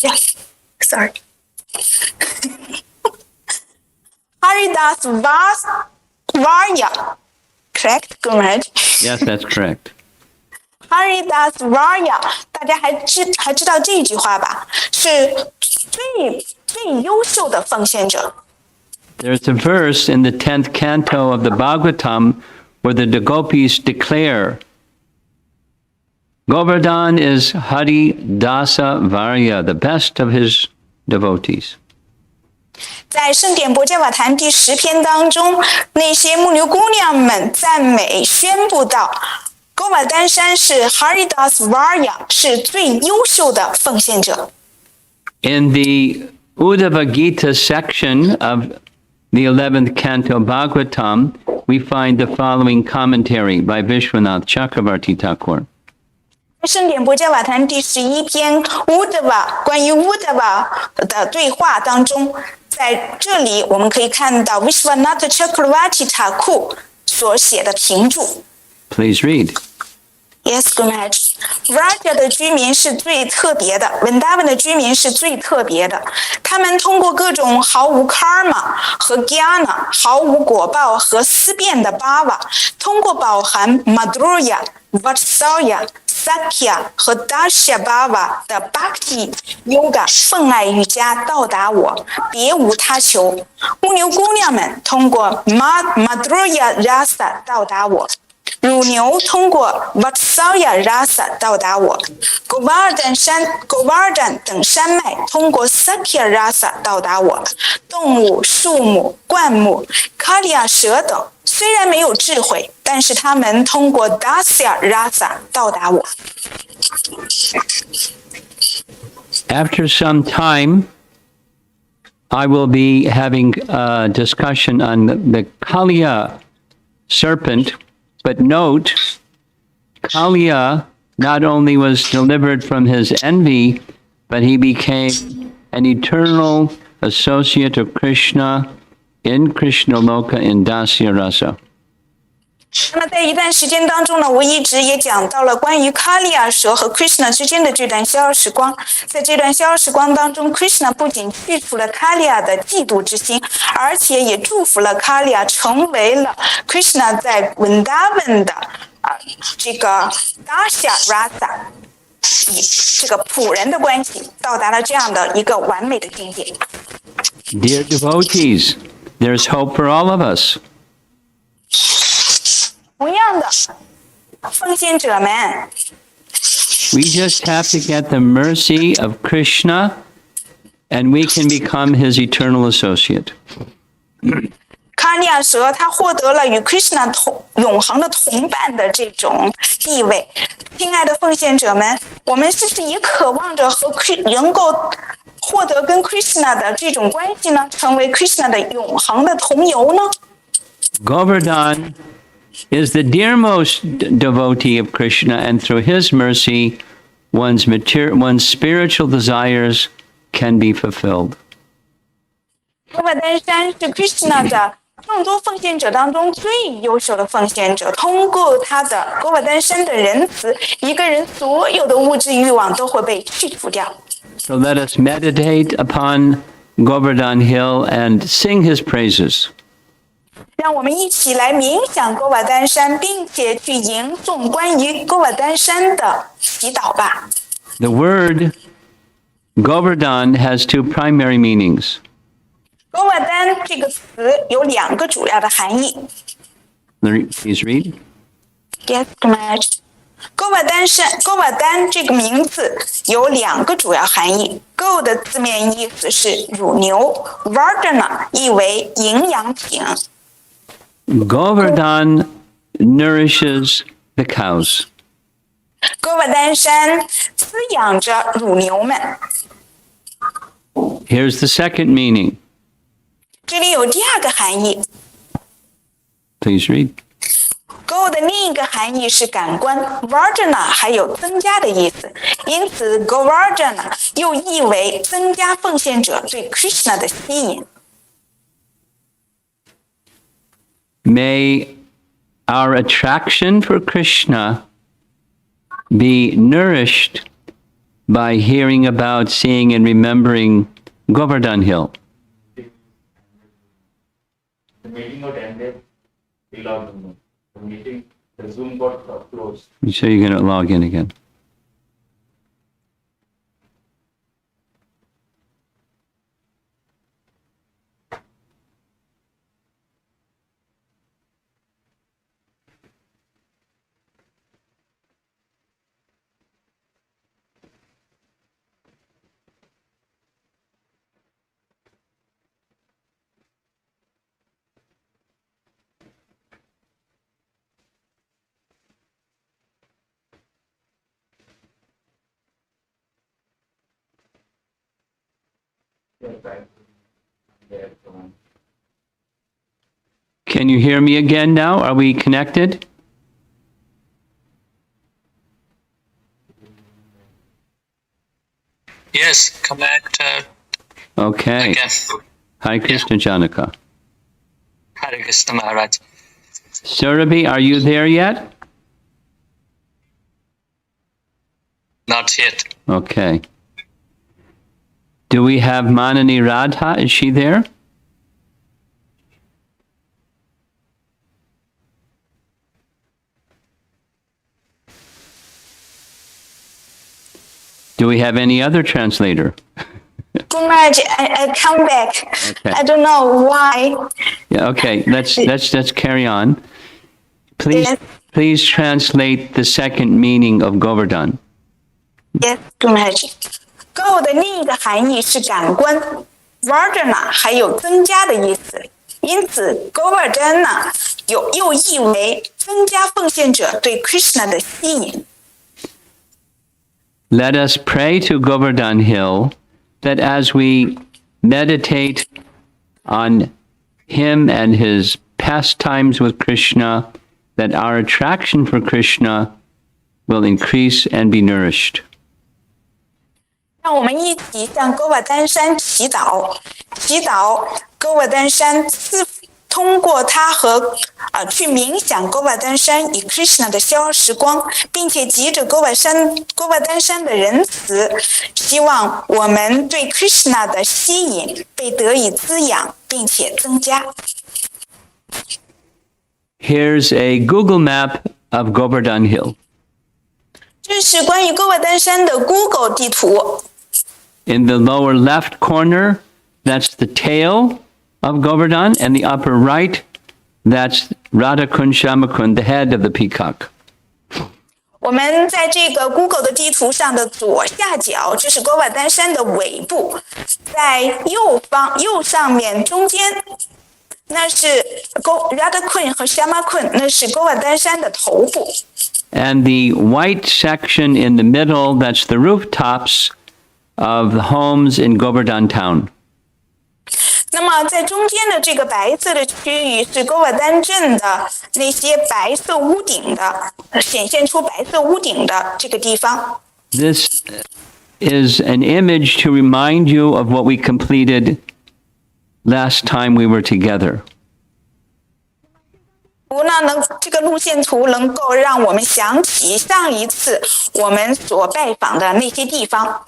Yeah, sorry. Haridas Varya. Correct, Gurmaj? Yes, that's correct. Haridas Varya， 大家还知道这句话吧？是最优秀的奉献者。There's a verse in the 10th canto of the Bhagavatam where the Gopis declare, Govardhan is Hari Dasa Varya, the best of his devotees. 在圣典钵伽瓦坛第10篇当中，那些牧牛姑娘们赞美宣布道，勾瓦丹山是 Haridas Varya， 是最优秀的奉献者。In the Uddhava Gita section of the 11th canto Bhagavatam, we find the following commentary by Vishwanath Chakravarti Thakur. 圣典钵伽瓦坛第11篇 Uddhava 关于 Uddhava 的对话当中，在这里我们可以看到 Vishwanath Chakravarti Thakur 所写的评注。Please read. Yes, Gurmaj. Vraja 的居民是最特别的 ，Vrindavan 的居民是最特别的。他们通过各种毫无 karma 和 jnana 毫无果报和思辨的 bhava， 通过饱含 madhurya、vatsalya、sakya 和 dasya bhava 的 bhakti yoga 奉爱瑜伽到达我，别无他求。牧牛姑娘们通过 madhurya rasa 到达我。乳牛通过 Vatsalya Rasa 到达我 Govardhan 等山脉通过 Sakya Rasa 到达我，动物、树木、灌木、Kaliya 蛇等虽然没有智慧，但是它们通过 Dasya Rasa 到达我。After some time, I will be having a discussion on the Kaliya serpent. But note, Kaliya not only was delivered from his envy, but he became an eternal associate of Krishna in Krishna Loka in Dasya Rasa. 那么在一段时间当中呢，我一直也讲到了关于卡利亚蛇和 Krishna 之间的这段逍遥时光。在这段逍遥时光当中 ，Krishna 不仅去除了卡利亚的嫉妒之心，而且也祝福了卡利亚成为了 Krishna 在 Vrindavan 的这个 Dasya Rasa 以这个仆人的关系，到达了这样的一个完美的境界。Dear devotees, there's hope for all of us. 同样的，奉献者们 We just have to get the mercy of Krishna, and we can become his eternal associate. 卡利亚蛇他获得了与 Krishna 永恒的同伴的这种地位。亲爱的奉献者们，我们是不是也渴望着和能够获得跟 Krishna 的这种关系呢？成为 Krishna 的永恒的同游呢？ Govardhan is the dearmost devotee of Krishna, and through his mercy, one's spiritual desires can be fulfilled. 勾瓦丹山是 Krishna 的众多奉献者当中最优秀的奉献者。通过他的勾瓦丹山的仁慈，一个人所有的物质欲望都会被去除掉。So let us meditate upon Govardhan Hill and sing his praises. 让我们一起来冥想勾瓦丹山，并且去吟诵关于勾瓦丹山的祈祷吧。The word Govardhan has two primary meanings. 勾瓦丹这个词有2个主要的含义。Please read. Yes, Gurmaj. 勾瓦丹这个名字有2个主要含义。Go 的字面意思是乳牛 ，Vardhana 意为营养品。Govardhan nourishes the cows. 勾瓦丹山滋养着乳牛们。Here's the second meaning. 这里有第2个含义。Please read. Go 的另一个含义是感官 ，Vardhana 还有增加的意思，因此 Govardhana 又意为增加奉献者对 Krishna 的吸引。May our attraction for Krishna be nourished by hearing about, seeing, and remembering Govardhan Hill? The meeting got ended. We logged in. The meeting, the Zoom got closed. You sure you're going to log in again? Yeah, right. Yeah, so Can you hear me again now? Are we connected? Yes, connect Okay. again. Hi, Krishna Janaka. Hare Krishna Maharaj. Surabhi, are you there yet? Not yet. Okay. Do we have Manani Radha? Is she there? Do we have any other translator? Guru Maharaj, I come back. Okay. I don't know why. Yeah, okay, let's carry on. Please, Yes. please translate the second meaning of Govardhan. Yes, Guru Maharaj. Go 的另一个含义是感官 ，Vardhan 呢还有增加的意思，因此 Govardhan 呢又译为增加奉献者对 Krishna 的吸引。Let us pray to Govardhan Hill that as we meditate on him and his pastimes with Krishna, that our attraction for Krishna will increase and be nourished. 让我们一起向戈瓦丹山祈祷，祈祷戈瓦丹山通过他和去冥想戈瓦丹山与 Krishna 的逍遥时光，并且藉着戈瓦丹山的仁慈，希望我们对 Krishna 的吸引被得以滋养，并且增加。Here's a Google map of Govardhan Hill. 这是关于戈瓦丹山的 Google 地图。In the lower left corner, that's the tail of Govardhan, and the upper right, that's Radhakund Shamakund, the head of the peacock. 我们在这个 Google 的地图上的左下角，这是戈瓦丹山的尾部，在右上面中间，那是Radhakund 和 Shamakund， 那是戈瓦丹山的头部。And the white section in the middle, that's the rooftops of the homes in Govardhan town. 那么在中间的这个白色的区域是戈瓦丹镇的那些白色屋顶的，显现出白色屋顶的这个地方。This is an image to remind you of what we completed last time we were together. 这个路线图能够让我们想起上一次我们所拜访的那些地方。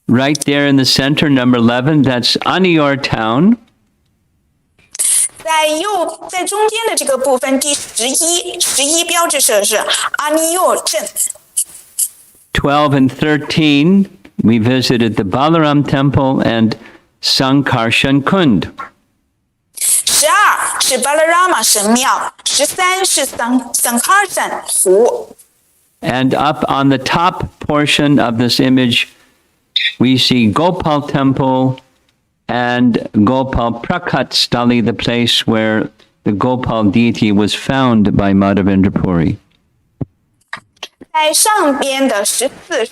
Right there in the center, number 11, that's Anior town. 在中间的这个部分，第11标志设是阿尼尤镇。12 and 13, we visited the Balaram temple and Sankarshan Kund. 12是巴拉拉玛神庙，13是Sankarshan湖。And up on the top portion of this image, we see Gopal temple and Gopal Prakat Stali, the place where the Gopal deity was found by Madhavendra Puri. 在上边的14、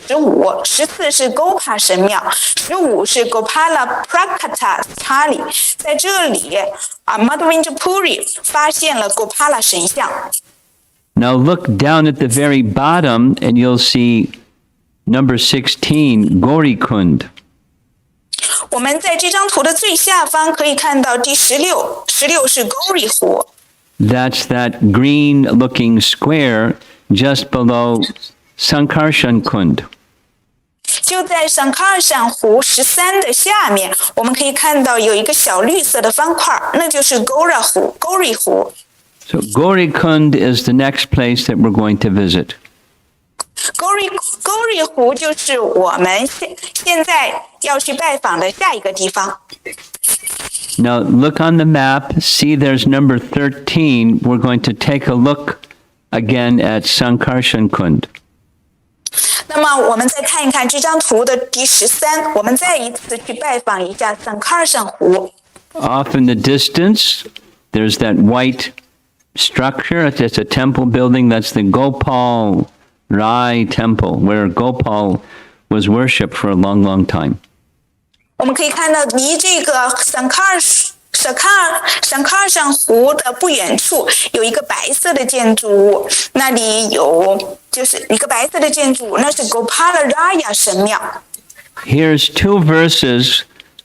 15，14是 Gopa 神庙，15是 Gopala Prakata Stali。在这里Madhavendra Puri 发现了 Gopala 神像。Now look down at the very bottom and you'll see number 16, Gaurikund. 我们在这张图的最下方可以看到第16是 Gauri 湖。That's that green-looking square just below Sankarshan Kund. 就在圣卡尔山湖13的下面，我们可以看到有一个小绿色的方块，那就是 Gora 湖 Gori 湖。 So Gaurikund is the next place that we're going to visit. Gori 湖就是我们现在要去拜访的下一个地方。 Now look on the map, see there's number 13. We're going to take a look again at Sankarshan Kund. 那么我们再看一看这张图的第13，我们再一次去拜访一下圣卡尔山湖。 Off in the distance, there's that white structure. It's a temple building. That's the Gopal Rai Temple, where Gopal was worshipped for a long, long time. 我们可以看到，离这个圣卡尔山湖的不远处有一个白色的建筑物，那里有就是一个白色的建筑物，那是 Gopala Raya 神庙。 Here's two verses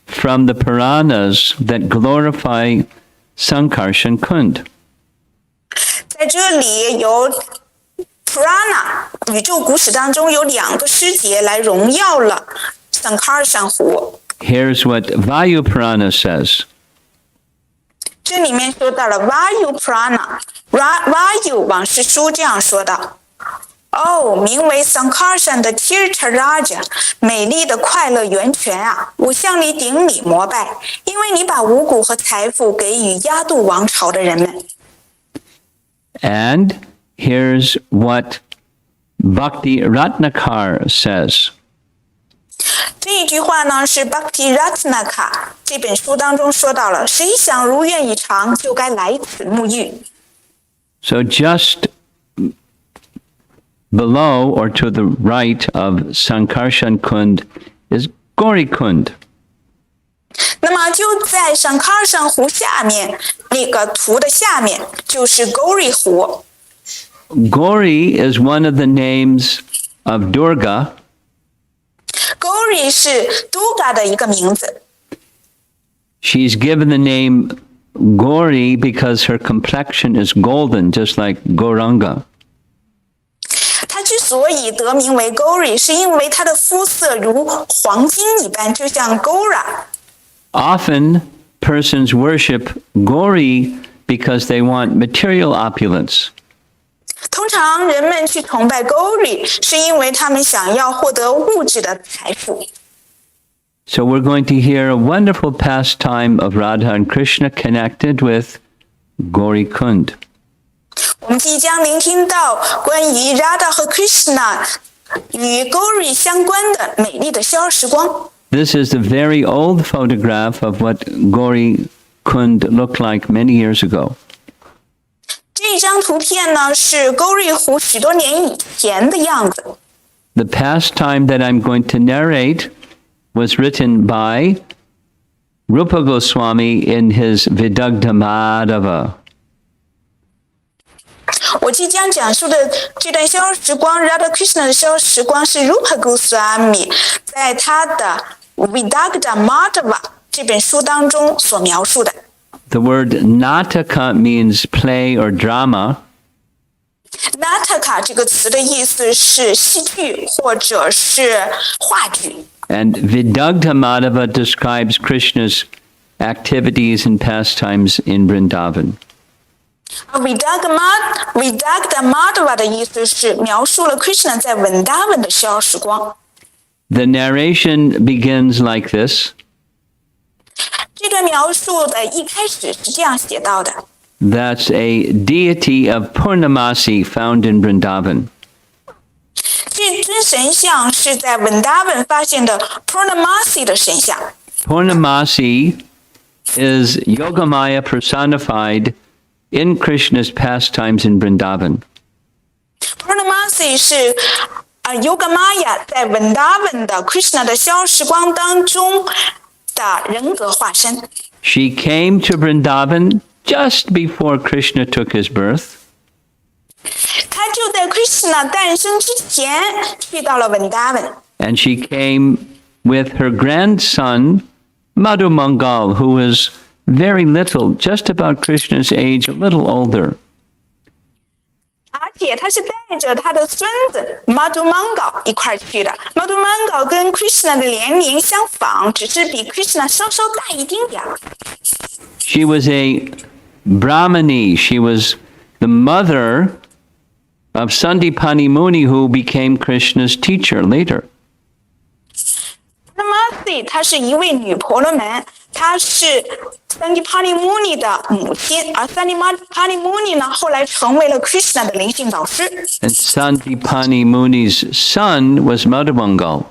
from the Puranas that glorify Sankarshan Kund. 在这里有 Purana 宇宙古史当中有2个诗节来荣耀了圣卡尔山湖。 Here's what Vayu Purana says. 这里面说到了 Vayu Purana，Vayu 往事书这样说道：哦，名为桑卡尔山的 Tirtha Raja， 美丽的快乐源泉啊！我向你顶礼膜拜，因为你把五谷和财富给予亚度王朝的人们。 And here's what Bhakti Ratnakar says. 这一句话呢是 Bhakti Ratnaka 这本书当中说到了，谁想如愿以偿，就该来此沐浴。 So just below or to the right of Sankarshan Kund is Gauri Kund. 那么就在圣卡尔山湖下面，那个图的下面就是 Gori 湖。 Gauri is one of the names of Durga. Gori 是 Durga 的一个名字。 She's given the name Gauri because her complexion is golden, just like Gauranga. 她之所以得名为 Gori， 是因为她的肤色如黄金一般，就像 Gora。 Often persons worship Gauri because they want material opulence. 通常人们去崇拜 Gori， 是因为他们想要获得物质的财富。 So we're going to hear a wonderful pastime of Radha and Krishna connected with Gauri Kund. 我们即将聆听到关于 Radha 和 Krishna 与 Gori 相关的美丽的逍遥时光。 This is a very old photograph of what Gauri Kund looked like many years ago. 这张图片呢是 Gori 湖许多年以前的样子。 The pastime that I'm going to narrate was written by Romapada Swami in his Vidagdha Madhava. 我即将讲述的这段逍遥时光 Radha Krishna 的逍遥时光是 Romapada Swami 在他的 Vidagdha Madhava 这本书当中所描述的。 The word Nataka means play or drama. Nataka 这个词的意思是戏剧或者是话剧。 And Vidagdha Madhava describes Krishna's activities and pastimes in Vrindavan. Vidagdha Madhava 的意思是描述了 Krishna 在 Vrindavan 的逍遥时光。 The narration begins like this. 这段描述的一开始是这样写到的。 That's a deity of Purnamasi found in Vrindavan. 这尊神像是在 Vrindavan 发现的 Purnamasi 的神像。 Purnamasi is Yogamaya personified in Krishna's pastimes in Vrindavan. Purnamasi 是Yogamaya 在 Vrindavan 的 Krishna 的逍遥时光当中的人格化身。 She came to Vrindavan just before Krishna took his birth. 他就在 Krishna 诞生之前去到了 Vrindavan。 And she came with her grandson, Madhumangal, who was very little, just about Krishna's age, a little older. 而且他是带着他的孙子 Madhumangal 一块儿去的。Madhumangal 跟 Krishna 的年龄相仿，只是比 Krishna 稍稍大一丁点儿。She was a Brahmani. She was the mother of Sandipani Muni, who became Krishna's teacher later. Purnamasi 她是一位女婆罗门，她是 Sandipani Muni 的母亲，而 Sandipani Muni 呢后来成为了 Krishna 的灵性导师。And Sandipani Muni's son was Madhumangal.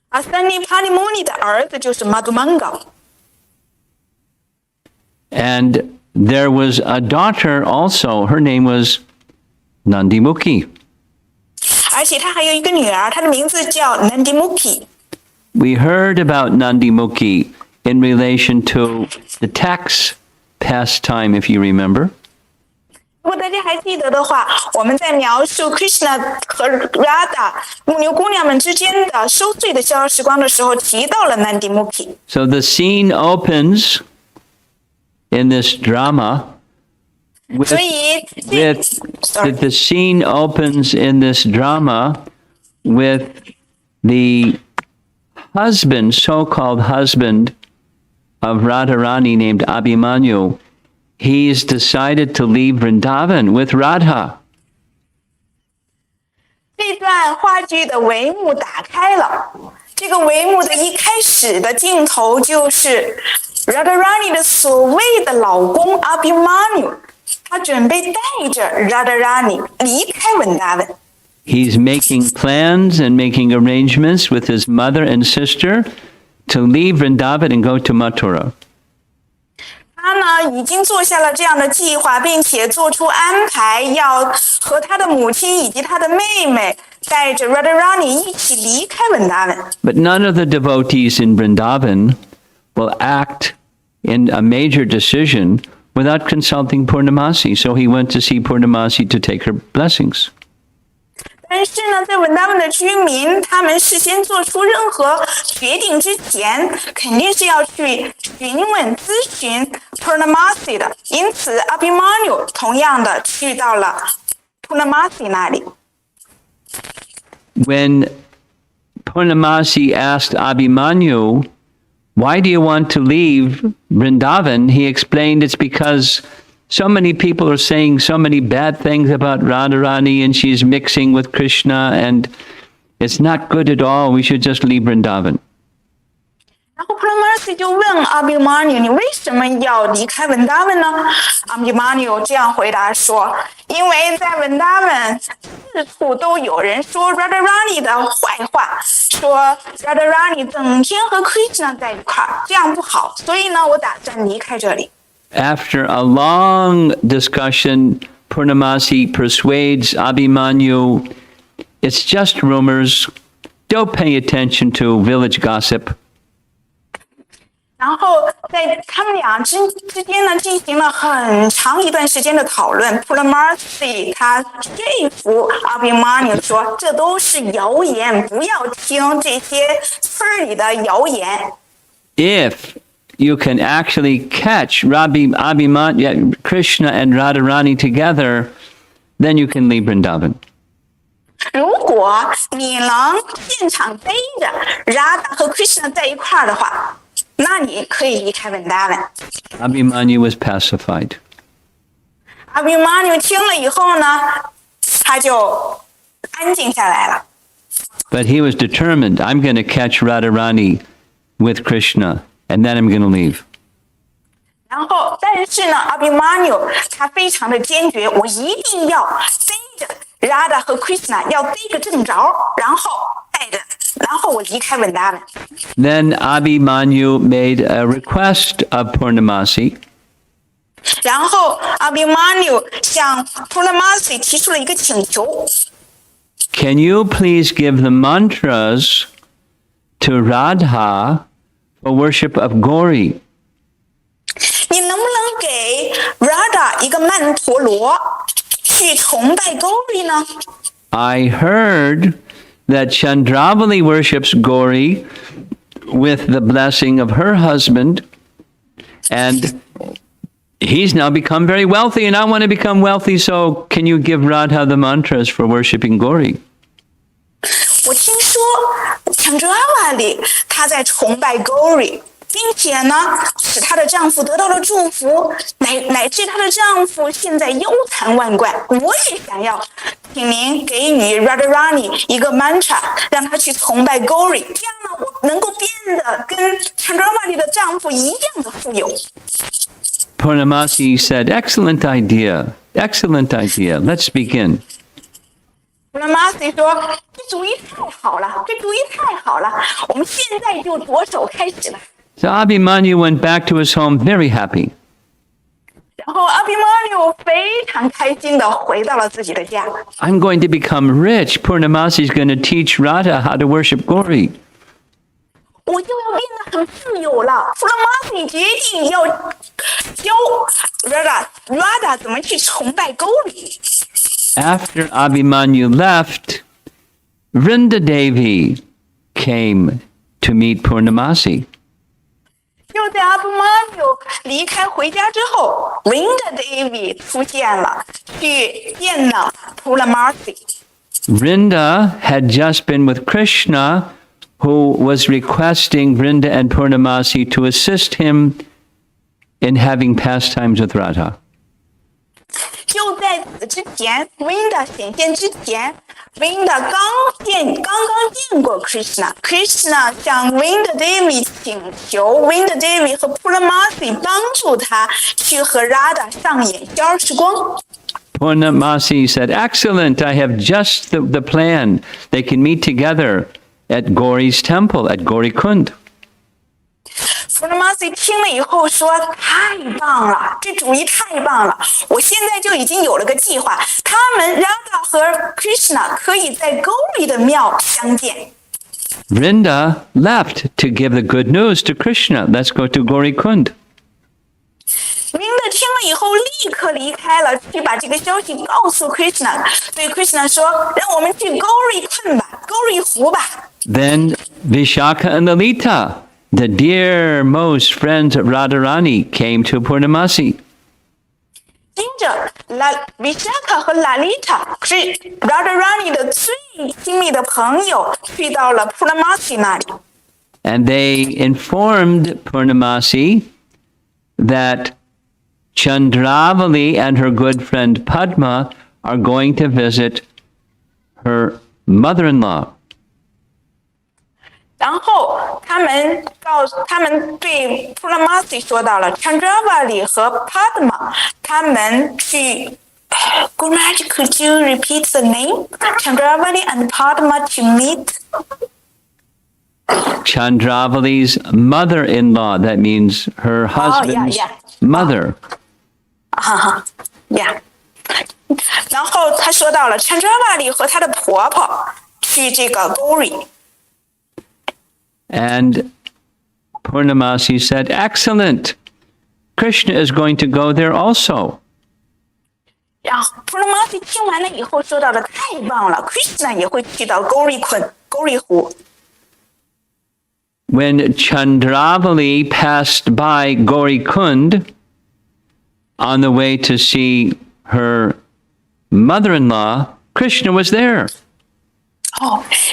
而 Sandipani Muni 的儿子就是 Madhumangal。And there was a daughter also. Her name was Nandimukhi. 而且他还有一个女儿，她的名字叫 Nandimukhi。We heard about Nandimukhi in relation to the tax pastime, if you remember. 如果大家还记得的话，我们在描述 Krishna 和 Radha 牧牛姑娘们之间的收税的逍遥时光的时候，提到了 Nandimukhi。So the scene opens in this drama with, 所以 the scene opens in this drama with the husband, so-called husband of Radharani named Abhimanyu. He's decided to leave Vrindavan with Radha. 这段话剧的帷幕打开了，这个帷幕的一开始的镜头就是 Radharani 的所谓的老公 Abhimanyu， 他准备带着 Radharani 离开文达文。He's making plans and making arrangements with his mother and sister to leave Vrindavan and go to Mathura. 他呢已经做下了这样的计划，并且做出安排，要和他的母亲以及他的妹妹带着 Radharani 一起离开文达文。 But none of the devotees in Vrindavan will act in a major decision without consulting Purnamasi. So he went to see Purnamasi to take her blessings. 但是呢，在文达文的居民，他们事先做出任何决定之前，肯定是要去询问、咨询 Purnamasi 的。因此 ，Abhimanyu 同样的去到了 Purnamasi 那里。When Purnamasi asked Abhimanyu, "Why do you want to leave Vrindavan?" he explained it's because so many people are saying so many bad things about Radharani and she's mixing with Krishna and it's not good at all. We should just leave Vrindavan. 然后 Purnamasi 就问 Abhimanyu：“ 你为什么要离开文达文呢？” Abhimanyu 这样回答说：“因为在文达文四处都有人说 Radharani 的坏话，说 Radharani 整天和 Krishna 在一块儿，这样不好，所以呢，我打算离开这里。” After a long discussion, Purnamasi persuades Abhimanyu, it's just rumors. Don't pay attention to village gossip. 然后在他们俩之间呢，进行了很长一段时间的讨论。Purnamasi 他说服 Abhimanyu 说，这都是谣言，不要听这些村里的谣言。If you can actually catch Abhimanyu, Krishna and Radharani together, then you can leave Vrindavan. 如果你能现场逮着 Radha 和 Krishna 在一块儿的话，那你可以离开文达文。Abhimanyu was pacified. Abhimanyu 听了以后呢，他就安静下来了。But he was determined, I'm going to catch Radharani with Krishna, and then I'm going to leave. 然后，但是呢 ，Abhimanyu 他非常的坚决，我一定要逮着 Radha 和 Krishna， 要逮个正着，然后带着，然后我离开文达文。Then Abhimanyu made a request of Purnamasi. 然后 Abhimanyu 向 Purnamasi 提出了一个请求。Can you please give the mantras to Radha for worship of Gauri? 你能不能给 Radha 一个曼陀罗，去崇拜 Gauri 呢？ I heard that Chandravali worships Gauri with the blessing of her husband, and he's now become very wealthy, and I want to become wealthy, so can you give Radha the mantras for worshiping Gauri? 我听说 Chandravali 里她在崇拜 Gauri， 并且呢，使她的丈夫得到了祝福，乃至她的丈夫现在忧残万贯。我也想要，请您给予 Radharani 一个 mantra， 让她去崇拜 Gauri， 这样呢，我能够变得跟 Chandravali 的丈夫一样的富有。Purnamasi said, excellent idea, excellent idea. Let's begin. Purnamasi 说：“这主意太好了，这主意太好了，我们现在就着手开始了。” So Abhimanyu went back to his home very happy. 然后 Abhimanyu 非常开心的回到了自己的家。I'm going to become rich. Purnamasi is going to teach Radha how to worship Gauri. 我就要变得很富有了。Purnamasi 决定要教 Radha 怎么去崇拜 Gauri。After Abhimanyu left, Vrinda Devi came to meet Purnamasi. 就在 Abhimanyu 离开回家之后 ，Vrinda Devi 出现了，去见了 Purnamasi。Vrinda had just been with Krishna, who was requesting Vrinda and Purnamasi to assist him in having pastimes with Radha. 就在此之前 ，Vrinda 显现之前 ，Vrinda 刚见过 Krishna 向 Vrinda Devi 请求 Vrinda Devi 和 Purnamasi 帮助他去和 Radha 上演消时光。Purnamasi said, excellent, I have just the plan. They can meet together at Gauri's temple, at Gauri Kund. Purnamasi 听了以后说：“太棒了，这主意太棒了！我现在就已经有了个计划，他们 Radha 和 Krishna 可以在 Gauri 的庙相见。” Vrinda left to give the good news to Krishna. Let's go to Gauri Kund. Vrinda 听了以后立刻离开了，去把这个消息告诉 Krishna， 对 Krishna 说：“让我们去 Gauri Kund 吧 ，Gauri 湖吧。” Then Vishaka and Lalita, the dearmost friends of Radharani, came to Purnamasi. 接着，Vishaka 和 Lalita 是 Radharani 的最亲密的朋友，去到了 Purnamasi 那里。And they informed Purnamasi that Chandravali and her good friend Padma are going to visit her mother-in-law. 然后他们对 Purnamasi 说到了 Chandravali 和 Padma， 他们去。Guraj, could you repeat the name? Chandravali and Padma to meet. Chandravali's mother-in-law. That means her husband's mother. Yeah. 然后他说到了 Chandravali 和她的婆婆去这个 Gauri。And Purnamasi said, excellent. Krishna is going to go there also. 然后 Purnamasi 听完了以后说到了太棒了 ，Krishna 也会去到 Gauri Kund 湖。When Chandravali passed by Gauri Kund on the way to see her mother-in-law, Krishna was there.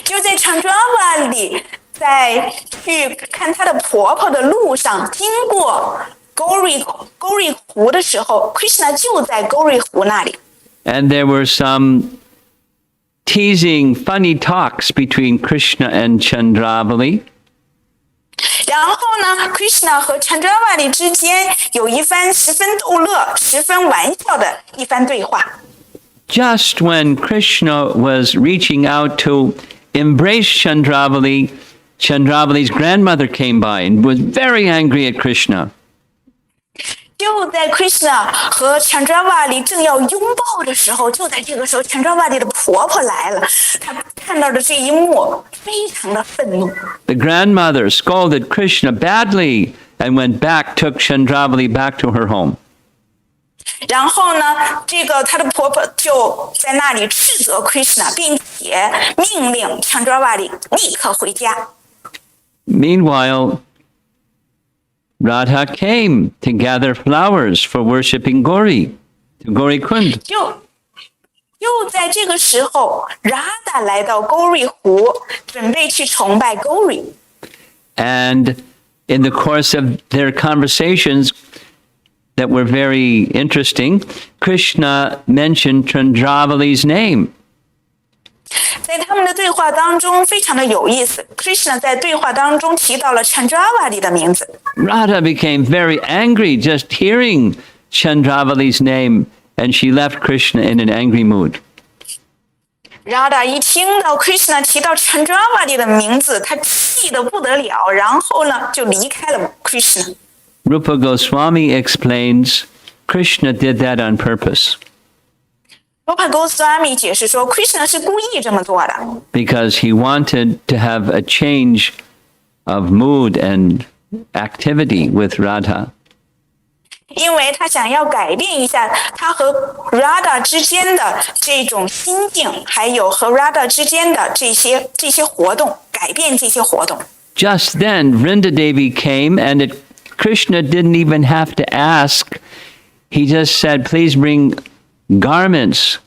就在 Chandravali 在去看她的婆婆的路上，经过 Gauri 湖的时候 ，Krishna 就在 Gauri 湖那里。And there were some teasing, funny talks between Krishna and Chandravali. 然后呢 ，Krishna 和 Chandravali 之间有一番十分逗乐、十分玩笑的一番对话。Just when Krishna was reaching out to embrace Chandravali, Chandravali's grandmother came by and was very angry at Krishna. 就在 Krishna 和 Chandravali 正要拥抱的时候，就在这个时候 ，Chandravali 的婆婆来了。她看到的这一幕，非常的愤怒。The grandmother scolded Krishna badly and went back, took Chandravali back to her home. 然后呢，这个她的婆婆就在那里斥责 Krishna， 并且命令 Chandravali 立刻回家。Meanwhile, Radha came to gather flowers for worshiping Gauri, to Gauri Kund. 就在这个时候 ，Radha 来到勾瑞湖，准备去崇拜勾瑞。And in the course of their conversations that were very interesting, Krishna mentioned Chandravali's name. 在他们的对话当中非常的有意思 ，Krishna 在对话当中提到了 Chandravali 的名字。Radha became very angry just hearing Chandravali's name, and she left Krishna in an angry mood. Radha 一听到 Krishna 提到 Chandravali 的名字，他气得不得了，然后呢就离开了 Krishna。Rupa Goswami explains Krishna did that on purpose Romapada Swami 解释说 ，Krishna 是故意这么做的， because he wanted to have a change of mood and activity with Radha. 因为他想要改变一下他和 Radha 之間的这种心境，还有和 Radha 之間的这些活动，改变这些活动。Just then, Vrindadevi came, and Krishna didn't even have to ask. He just said, please bring garments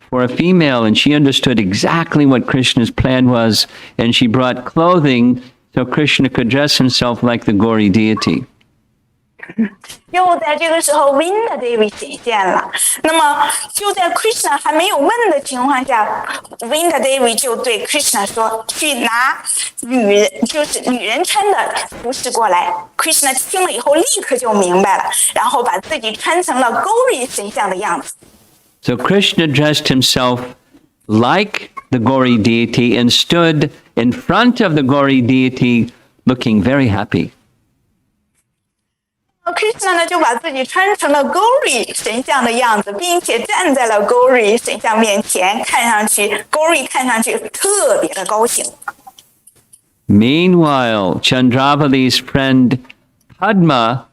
for a female, and she understood exactly what Krishna's plan was, and she brought clothing so Krishna could dress himself like the Gauri deity. 又在这个时候 Vrindadevi 显现了。那么就在 Krishna 还没有问的情况下 ，Vrindadevi 就对 Krishna 说：“去拿女人穿的服饰过来。” Krishna 听了以后立刻就明白了，然后把自己穿成了 Gauri 神像的样子。So Krishna dressed himself like the Gauri deity and stood in front of the Gauri deity looking very happy. Krishna 呢就把自己穿成了 Gauri 神像的样子，并且站在了 Gauri 神像面前，Gauri 看上去特别的高兴。Meanwhile, Chandravali's friend Padma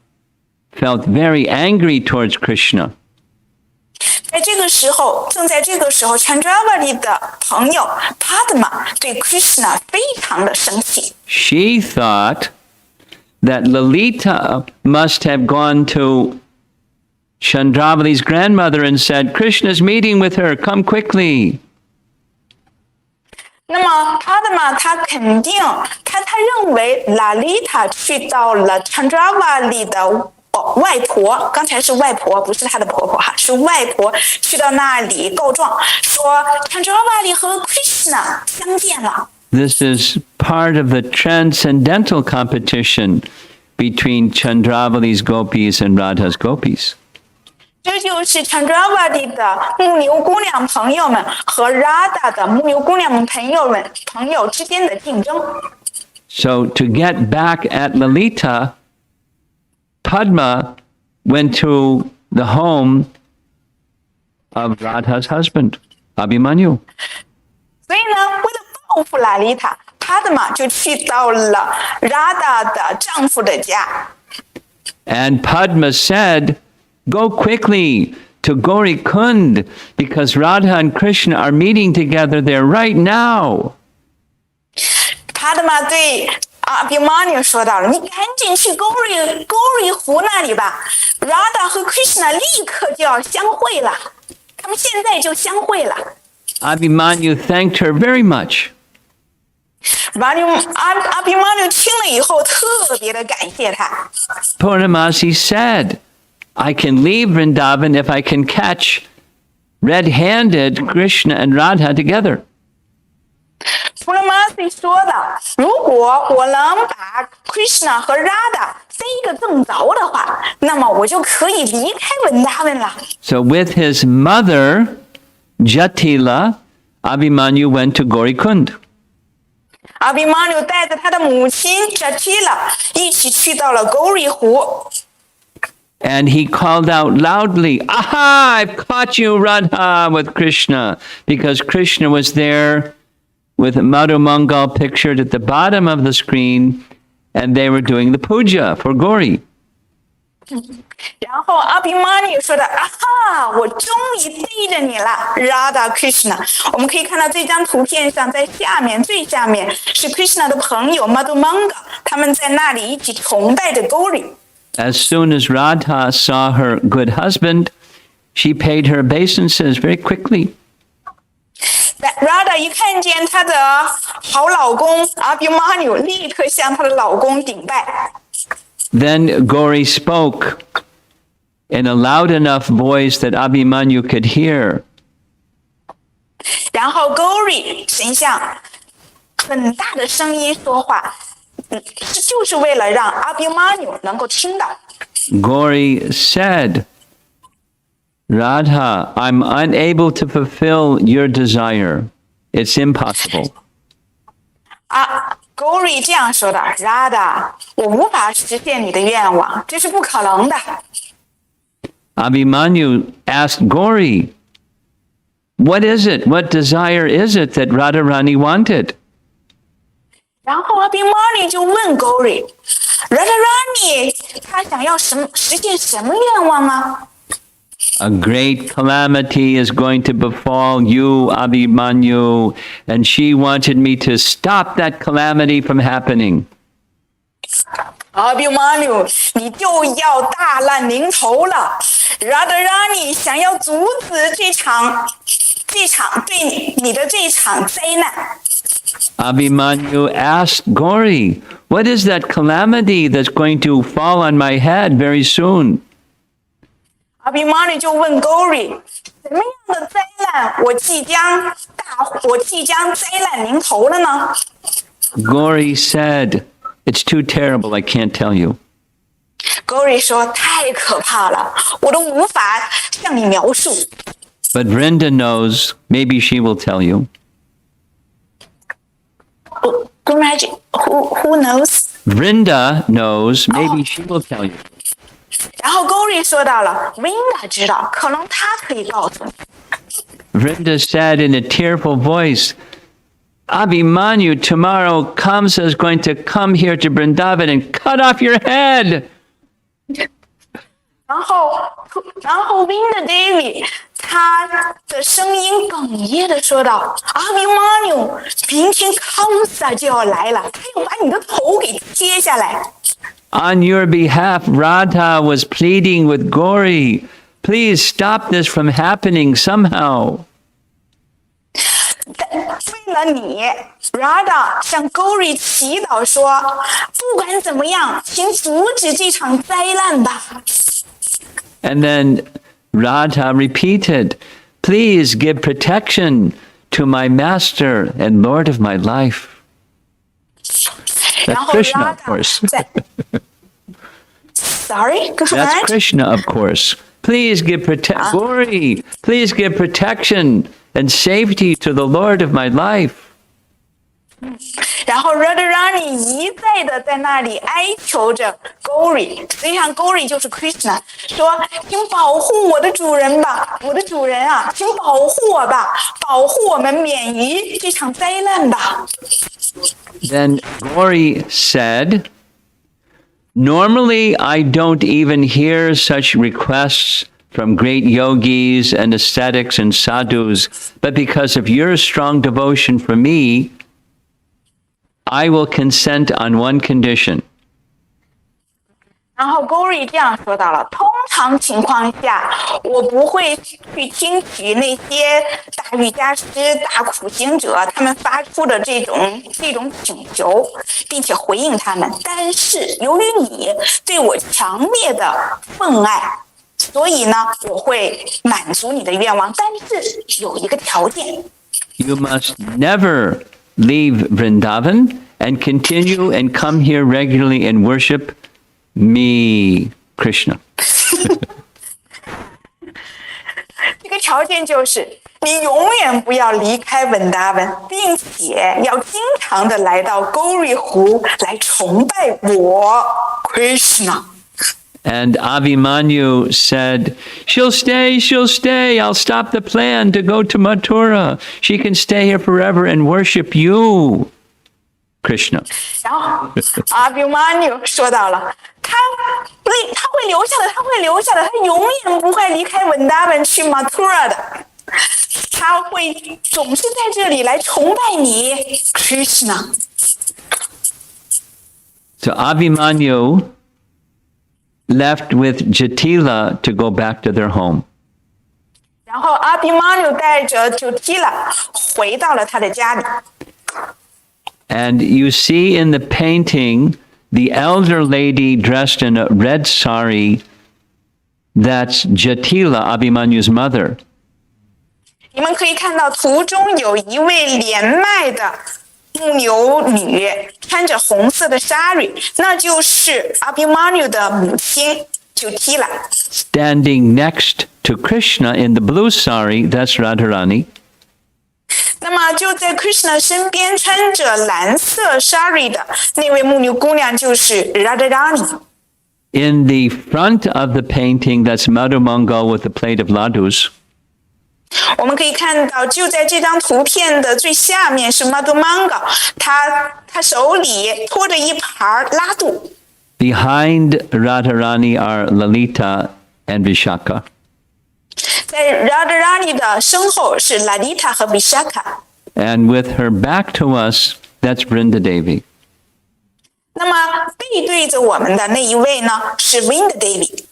felt very angry towards Krishna. 正在这个时候 Chandravali 的朋友 Padma 对 Krishna 非常的生气。She thought that Lalita must have gone to Chandravali's grandmother and said, Krishna's meeting with her, come quickly. 那么 Padma 他肯定他认为 Lalita 去到了 Chandravali 的外婆，刚才是外婆，不是她的婆婆哈，是外婆去到那里告状，说 Chandravali 和 Krishna 相见了。This is part of the transcendental competition between Chandravali's gopis and Radha's gopis. 这就是 Chandravali 的牧牛姑娘朋友们和 Radha 的牧牛姑娘朋友之间的竞争。So to get back at Lalita, Padma went to the home of Radha's husband, Abhimanyu. 所以呢，为了报复 Lalita， Padma 就去到了 Radha 的丈夫的家。And Padma said, go quickly to Gauri Kund because Radha and Krishna are meeting together there right now. Padma 对Abhimanyu 说到了，你赶紧去 Gauri 湖那里吧 ，Radha 和 Krishna 立刻就要相会了，他们现在就相会了。Abhimanyu thanked her very much. Abhimanyu 听了以后特别的感谢他。Purnamasi said, I can leave Vrindavan if I can catch red-handed Krishna and Radha together. Purnamasi 说的，如果我能把 Krishna 和 Radha 塞个正着的话，那么我就可以离开Vrindavan了。So with his mother, Jatila, Abhimanyu went to Gauri Kund. Abhimanyu 带着他的母亲 Jatila 一起去到了 Gauri 湖。And he called out loudly, Aha, I've caught you, Radha, with Krishna, because Krishna was there with Madhu Mangal pictured at the bottom of the screen, and they were doing the puja for Gauri. 然后阿比玛尼说的啊哈，我终于对着你了 ，Radha Krishna。我们可以看到这张图片上，在下面最下面是 Krishna 的朋友 Madhumanga， 他们在那里一起崇拜着 Gauri。As soon as Radha saw her good husband, she paid her obeisances very quickly. Radha 一看见她的好老公 Abhimanyu， 立刻向她的老公顶拜。Then Gauri spoke in a loud enough voice that Abhimanyu could hear. 然后 Gauri 神像很大的声音说话，就是为了让 Abhimanyu 能够听到。Gauri said, Radha, I'm unable to fulfill your desire. It's impossible. Gauri 这样说的 ，Radha， 我无法实现你的愿望，这是不可能的。Abhimanyu asked Gauri, what is it? What desire is it that Radharani wanted? 然后 Abhimanyu 就问 Gauri，Radharani， 他想要实现什么愿望啊？ A great calamity is going to befall you, Abhimanyu, and she wanted me to stop that calamity from happening. Abhimanyu， 你就要大难临头了 ，Radharani 想要阻止这场对你的这场灾难。Abhimanyu asked Gauri, what is that calamity that's going to fall on my head very soon? Abhimanyu 就问 Gauri， 什么样的灾难我即将灾难临头了呢？ Gauri said, it's too terrible, I can't tell you. Gauri 说太可怕了，我都无法向你描述。But Vrinda knows, maybe she will tell you. Guruji, who knows? Vrinda knows, maybe she will tell you. 然后 Gauri 说到了 ，Vrinda 知道，可能他可以告诉你。Vrinda said in a tearful voice, Abhimanyu tomorrow is going to come here to Vrindavan and cut off your head. 然后 Vrinda Devi 他的声音哽咽的说道 ，Abhimanyu， 明天 Kamsa 就要来了，他要把你的头给切下来。On your behalf, Radha was pleading with Gauri, please stop this from happening somehow. 为了你 ，Radha 向 Gauri 祈祷说，不管怎么样，请阻止这场灾难吧。And then Radha repeated, please give protection to my master and Lord of my life. 然 That's 后 Krishna, of Radha course. 在 Sorry, go That's ahead. Krishna, of course. Please give Gauri, please give protection and safety to the Lord of my life. 然后 Radharani 一再的在那里哀求着 Gauri， 实际上 Gauri 就是 Krishna， 说请保护我的主人吧，我的主人啊，请保护我吧，保护我们免于这场灾难吧。Then Gauri said, normally I don't even hear such requests from great yogis and ascetics and sadhus, but because of your strong devotion for me, I will consent on one condition. 然后 Gauri 这样说到了，通常情况下，我不会去听取那些大瑜伽师、大苦行者他们发出的这种请求，并且回应他们。但是由于你对我强烈的奉爱，所以呢，我会满足你的愿望。但是有一个条件。You must never leave Vrindavan and continue and come here regularly and worship me, Krishna. 这个条件就是你永远不要离开文达文，并且要经常的来到Gauri湖来崇拜我 Krishna。 And Abhimanyu said, she'll stay, I'll stop the plan to go to Mathura. She can stay here forever and worship you, Krishna. 然后Abhimanyu 说到了，他会留下的，他会留下的，他永远不会离开文达文去马图尔的，他会总是在这里来崇拜你 Krishna。 So Abhimanyu left with Jatila to go back to their home. 然后阿比马纽带着Jatila回到了他的家里。 And you see in the painting the elder lady dressed in a red sari. That's Jatila, Abhimanyu's mother. 你们可以看到图中有一位年迈的牧牛女，穿着红色的纱ry，那就是阿比马纽的母亲Jatila。 Standing next to Krishna in the blue sari, that's Radharani. 那么就在 Krishna 身边穿着蓝色纱ry的那位牧牛姑娘就是 Radharani。 In the front of the painting, that's Madhu Mangal with a plate of ladus. 我们可以看到，就在这张图片的最下面是 Madhumanga， 他手里托着一盘拉肚。 Behind Radharani are Lalita and Vishaka. 在 Radharani 的身后是 Lalita 和 Vishaka。 And with her back to us, that's Vrinda Devi. 那么背对着我们的那一位呢，是 Vrinda Devi。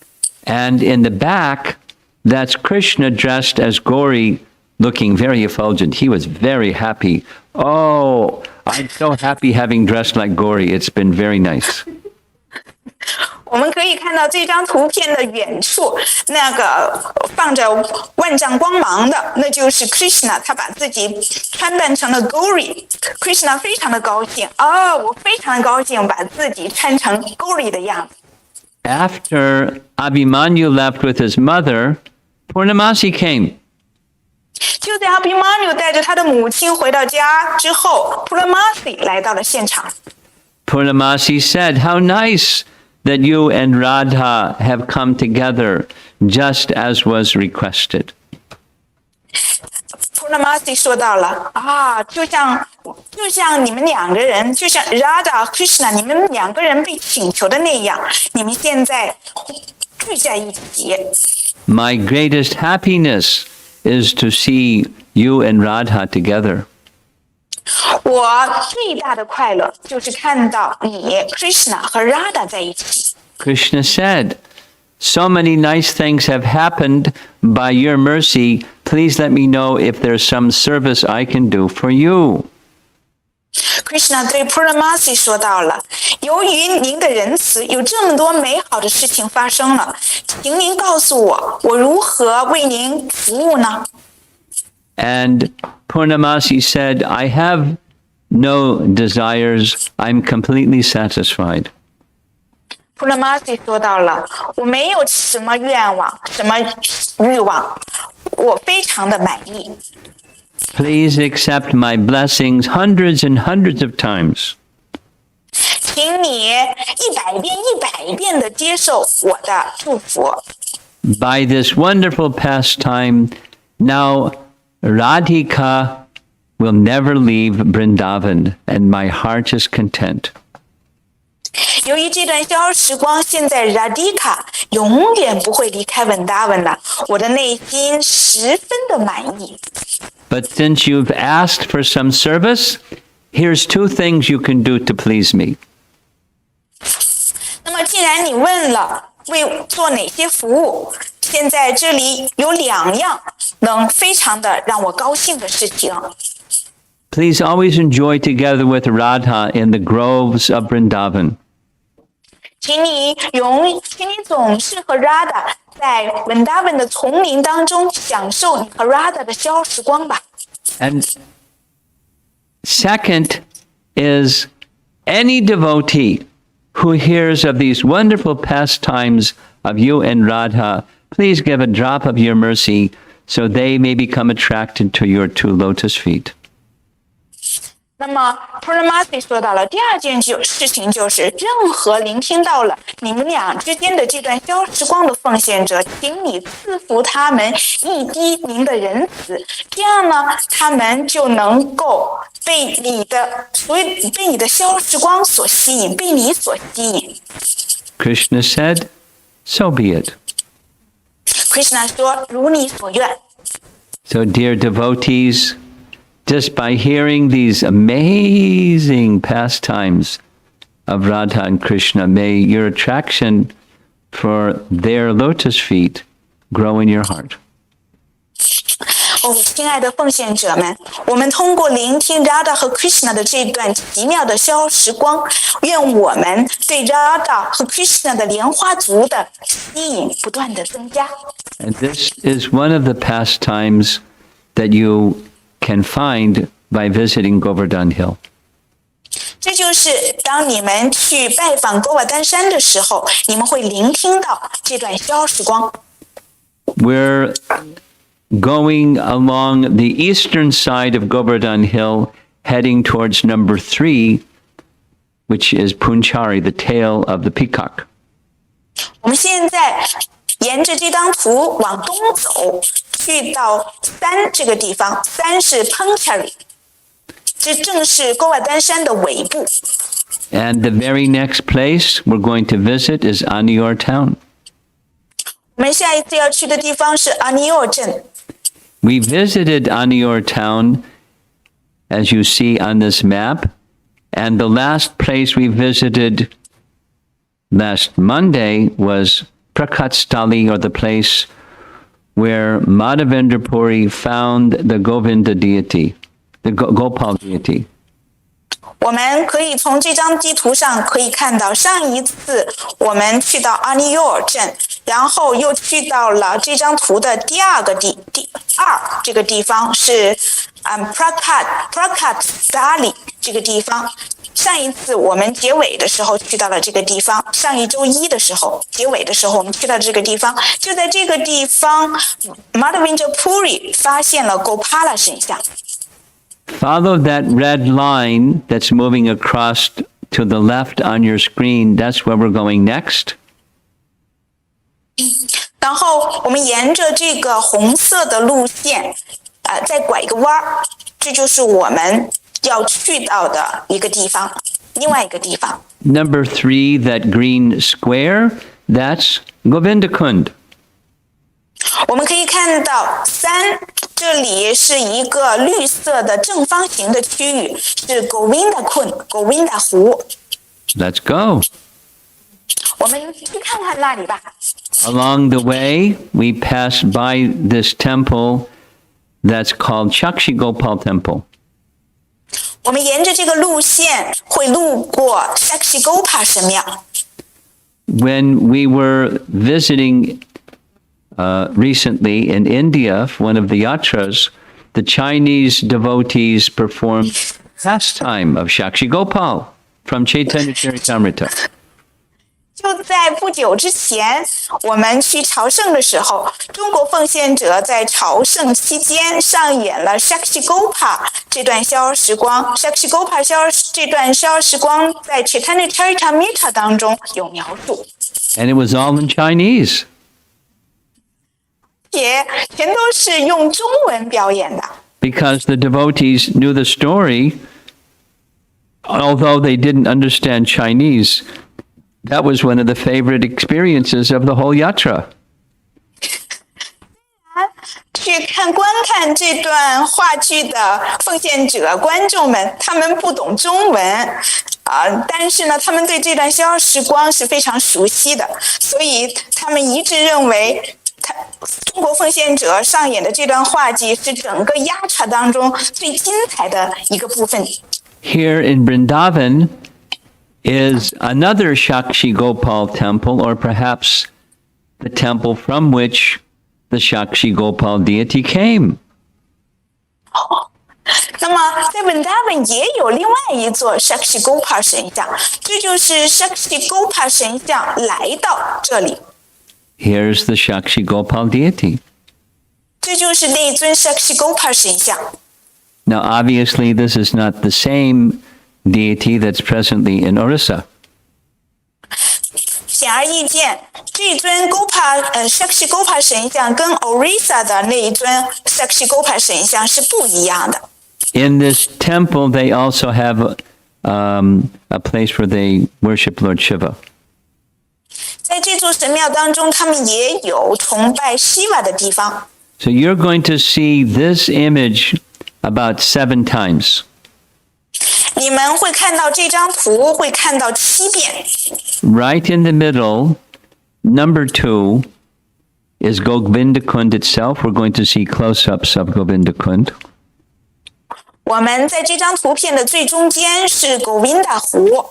And in the back, that's Krishna dressed as Gauri, looking very effulgent. He was very happy. Oh, I'm so happy having dressed like Gauri. It's been very nice. 我们可以看到这张图片的远处，那个放着万丈光芒的，那就是 Krishna， 他把自己穿扮成了 Gauri。Krishna 非常的高兴，我非常的高兴，把自己穿成 Gauri 的样子。 After Abhimanyu left with his mother, Purnamasi came. 就在阿比马纽带着他的母亲回到家之后 ，Puramasi 来到了现场。 Purnamasi said, "How nice that you and Radha have come together, just as was requested." Puramasi 说到了就像你们两个人，就像 Radha Krishna 你们两个人被请求的那样，你们现在聚在一起。 My greatest happiness is to see you and Radha together. 我最大的快乐就是看到你 Krishna 和 Radha 在一起。 Krishna said, "So many nice things have happened by your mercy. Please let me know if there's some service I can do for you." Krishna 对 Puramasi 说到了，由于您的仁慈，有这么多美好的事情发生了，请您告诉我，我如何为您服务呢？ And Purnamasi said, "I have no desires. I'm completely satisfied." Puramasi 说到了，我没有什么愿望，什么欲望，我非常的满意。 Please accept my blessings hundreds and hundreds of times. 请你100遍的接受我的祝福。 By this wonderful pastime, now Radhika will never leave Vrindavan, and my heart is content. 由于这段消时光，现在 Radhika 永远不会离开文达文了，我的内心十分的满意。 But since you've asked for some service, here's 2 things you can do to please me. 那么既然你问了为做哪些服务，现在这里有2样能非常的让我高兴的事情。 Please always enjoy together with Radha in the groves of Vrindavan. 请你总是和 Radha 在文达文的丛林当中享受你和 Radha 的消时光吧。 And second is any devotee who hears of these wonderful pastimes of you and Radha, please give a drop of your mercy so they may become attracted to your 2 lotus feet. 那么 Puramasi 说到了第2件事情，就是任何聆听到了你们俩之间的这段消时光的奉献者，请你赐福他们一滴您的仁慈，这样呢，他们就能够被你的消时光所吸引，被你所吸引。 Krishna said, so be it. Krishna 说：“如你所愿。” So, dear devotees, just by hearing these amazing pastimes of Radha and Krishna, may your attraction for their lotus feet grow in your heart. 亲爱的奉献者们，我们通过聆听 Radha 和 Krishna 的这段奇妙的逍遥时光，愿我们对 Radha 和 Krishna 的莲花足的吸引不断的增加。And this is one of the pastimes that you can find by visiting Govardhan Hill. 这就是当你们去拜访戈瓦丹山的时候，你们会聆听到这段逍遥时光。We're going along the eastern side of Govardhan Hill, heading towards number 3, which is Punchari, the tail of the peacock. 我们现在沿着这张图往东走，去到3这个地方，3是 Punchari， 这正是戈瓦丹山的尾部。And the very next place we're going to visit is Anior town. 我们下一次要去的地方是阿尼奥镇。We visited Anior town, as you see on this map, and the last place we visited last Monday was Prakatstali, or the place where Madhavendra Puri found the Govinda deity, the Gopal deity. 我们可以从这张地图上可以看到，上一次我们去到阿尼尤尔镇，然后又去到了这张图的第二这个地方是Prakat Dali 这个地方。上一次我们结尾的时候去到了这个地方，上一周一的时候结尾的时候我们去到这个地方，就在这个地方 Madhavendra Puri 发现了 Gopala 神像。Follow that red line that's moving across to the left on your screen. That's where we're going next. 然后我们沿着这个红色的路线，再拐一个弯儿，这就是我们要去到的一个地方，另外一个地方。Number 3, that green square, that's Govindakund. 我们可以看到3，这里是一个绿色的正方形的区域，是 Govinda 湖。Let's go. 我们去看看那里吧。Along the way, we pass by this temple that's called Shakshigopal Temple. 我们沿着这个路线会路过 Shakshigopal 神庙。When we were visiting recently in India, one of the yatras, the Chinese devotees performed pastime of Shakshigopal from Chaitanya Charitamrita. 就在不久之前，我们去朝圣的时候，中国奉献者在朝圣期间上演了 Shakshigopal 这段逍遥时光。Shakshigopal 这段逍遥时光在 Chaitanya Charitamrita 当中有描述。And it was all in Chinese. 也全都是用中文表演的。Because the devotees knew the story, although they didn't understand Chinese. That was one of the favorite experiences of the whole yatra. 去观看这段话剧的奉献者观众们，他们不懂中文但是呢，他们对这段逍遥时光是非常熟悉的，所以他们一致认为，中国奉献者上演的这段话剧是整个yatra当中最精彩的一个部分。Here in Vrindavan is another Shakshigopal temple, or perhaps the temple from which the Shakshigopal deity came. 那么在 Vrindavan 也有另外一座 Shakshigopal 神像，这就是 Shakshigopal 神像来到这里。Here's the Shakshigopal deity. 这就是那尊 Shakshigopal 神像。Now, obviously, this is not the same deity that's presently in Orissa. 显而易见，这尊 Shakshigopal 神像跟 Orissa 的那一尊 Shakshigopal 神像是不一样的。In this temple, they also have a place where they worship Lord Shiva. 在这座神庙当中，他们也有崇拜西瓦的地方。So you're going to see this image about 7 times. 你们会看到这张图，会看到7遍。Right in the middle, number 2 is Govindakund itself. We're going to see close-ups of Govindakund. 我们在这张图片的最中间是 Govinda 湖，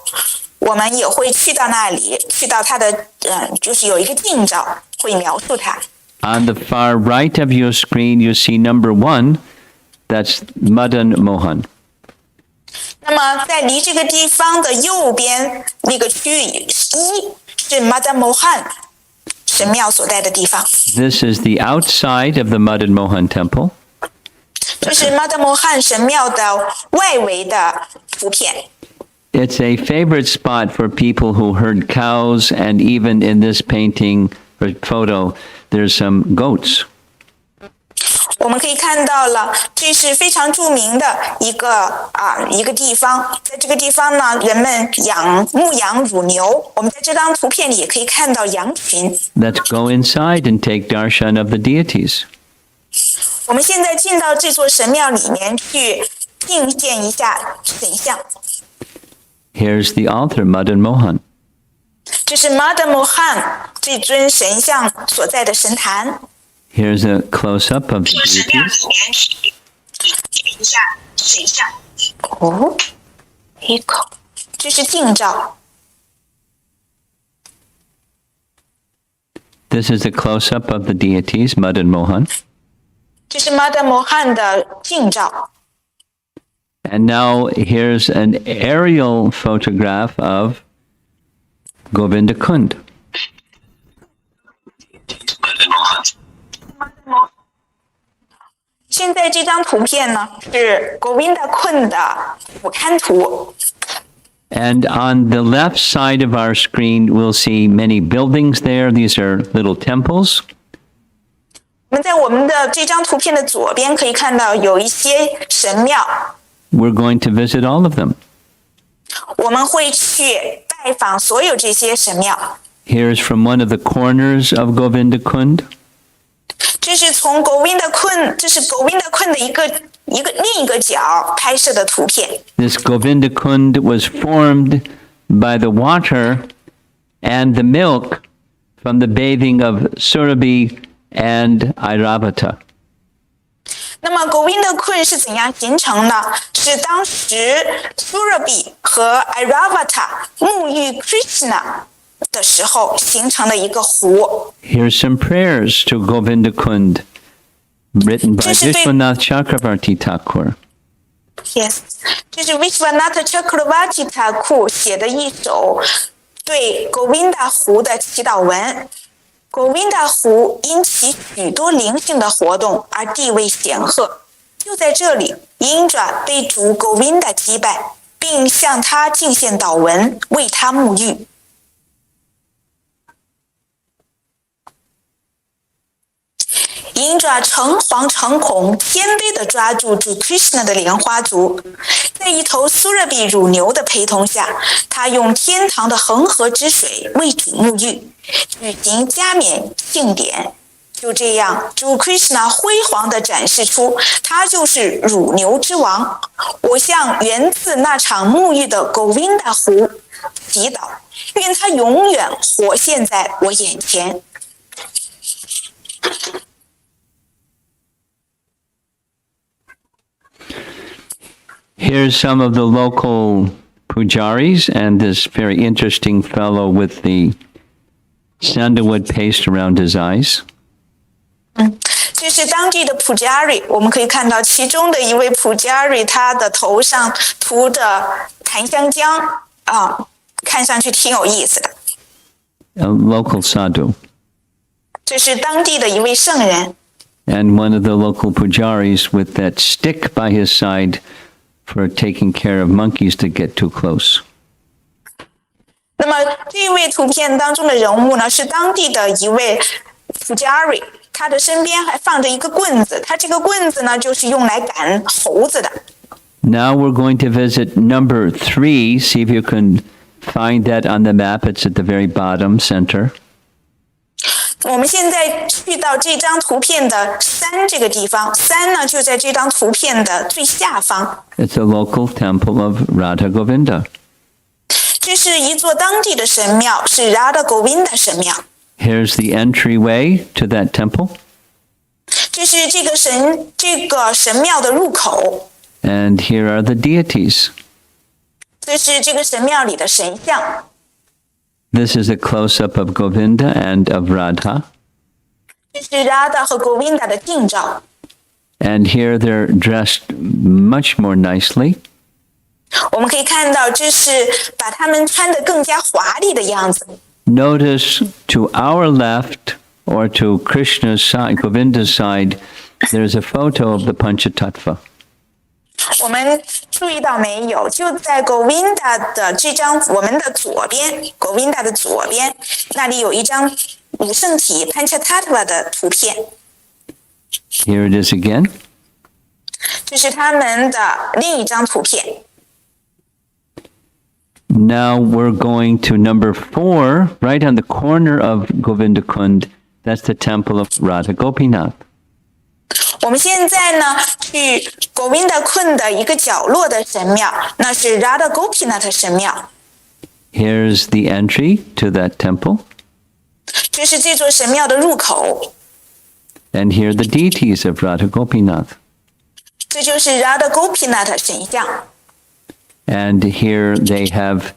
我们也会去到那里，去到它的就是有一个近照，会描述它。On the far right of your screen, you see number 1. That's Madan Mohan. 那么在离这个地方的右边那个区域1是 Madan Mohan 神庙所在的地方。This is the outside of the Madan Mohan temple. 这是 Madan Mohan 神庙的外围的图片。It's a favorite spot for people who herd cows, and even in this painting or photo, there's some goats. 我们可以看到了，这是非常著名的一个地方。在这个地方呢，人们牧羊乳牛。我们在这张图片里也可以看到羊群。Let's go inside and take darshan of the deities. 我们现在进到这座神庙里面去觐见一下神像。Here's the altar, Madan Mohan. 这是 Madan Mohan 这尊神像所在的神坛。Here's a close-up of the deities. 一下神像。哦，一口，这是近照。This is a close-up of the deities, Madan Mohan. 这是 Madan Mohan 的近照。And now here's an aerial photograph of Govindakund. 现在这张图片呢是 Govindakund 的俯瞰图。And on the left side of our screen, we'll see many buildings there. These are little temples. 我们在我们的这张图片的左边可以看到有一些神庙。We're going to visit all of them. 我们会去拜访所有这些神庙。Here's from one of the corners of Govindakund. 这是从 Govindakund 的另一个角拍摄的图片。This Govindakund was formed by the water and the milk from the bathing of Surabhi and Airavata. 那么 Govindakund 是怎样形成的？是当时 Surabhi 和 Airavata 沐浴 Krishna 的时候形成的一个湖。Here's some prayers to Govindakund, written by Vishwanath Chakravarti Thakur. Yes， 这是 Vishwanath Chakravarti Thakur 写的一首对 Govinda 湖的祈祷文。Govinda 湖因其许多灵性的活动而地位显赫。就在这里，Indra 被主 Govinda 击败，并向他进献祷文，为他沐浴。Indra 诚惶诚恐，谦卑地抓住主 Krishna 的莲花足，在一头 Surabhi 乳牛的陪同下，他用天堂的恒河之水为主沐浴，举行加冕庆典。就这样，主 Krishna 辉煌地展示出他就是乳牛之王。我向源自那场沐浴的 Govinda 湖祈祷，愿他永远活现在我眼前。Here's some of the local pujaris and this very interesting fellow with the sandalwood paste around his eyes. 这是当地的 Pujari， 我们可以看到其中的一位 Pujari， 他的头上涂着檀香浆看上去挺有意思的。A local sadhu. 这是当地的一位圣人。And one of the local pujaris with that stick by his side for taking care of monkeys to get too close. 那么这位图片当中的人物呢，是当地的一位 Pujari， 他的身边还放着一个棍子，他这个棍子呢就是用来赶猴子的。Now we're going to visit number 3. See if you can find that on the map. It's at the very bottom center. 我们现在去到这张图片的3这个地方，3呢就在这张图片的最下方。It's a local temple of Radha Govinda. 这是一座当地的神庙，是 Radha Govinda 神庙。Here's the entryway to that temple. 这是这个神庙的入口。And here are the deities. 这是这个神庙里的神像。This is a close-up of Govinda and of Radha. 这是 Radha 和 Govinda 的近照。And here they're dressed much more nicely. 我们可以看到，这是把他们穿得更加华丽的样子。Notice to our left or to Krishna's side, Govinda's side, there's a photo of the Panchatattva. 我们注意到没有？就在 Govinda 的这张我们的左边 ，Govinda 的左边，那里有一张五圣体 Panchatattva 的图片。Here it is again. 这是他们的另一张图片。Now we're going to number 4, right on the corner of Govinda Kund. That's the temple of Radha Gopinath. 我们现在呢去 Govinda Kund 的一个角落的神庙，那是 Radha Gopinath 神庙。Here's the entry to that temple. 这是这座神庙的入口。And here are the deities of Radha Gopinath. 这就是 Radha Gopinath 神像。And here they have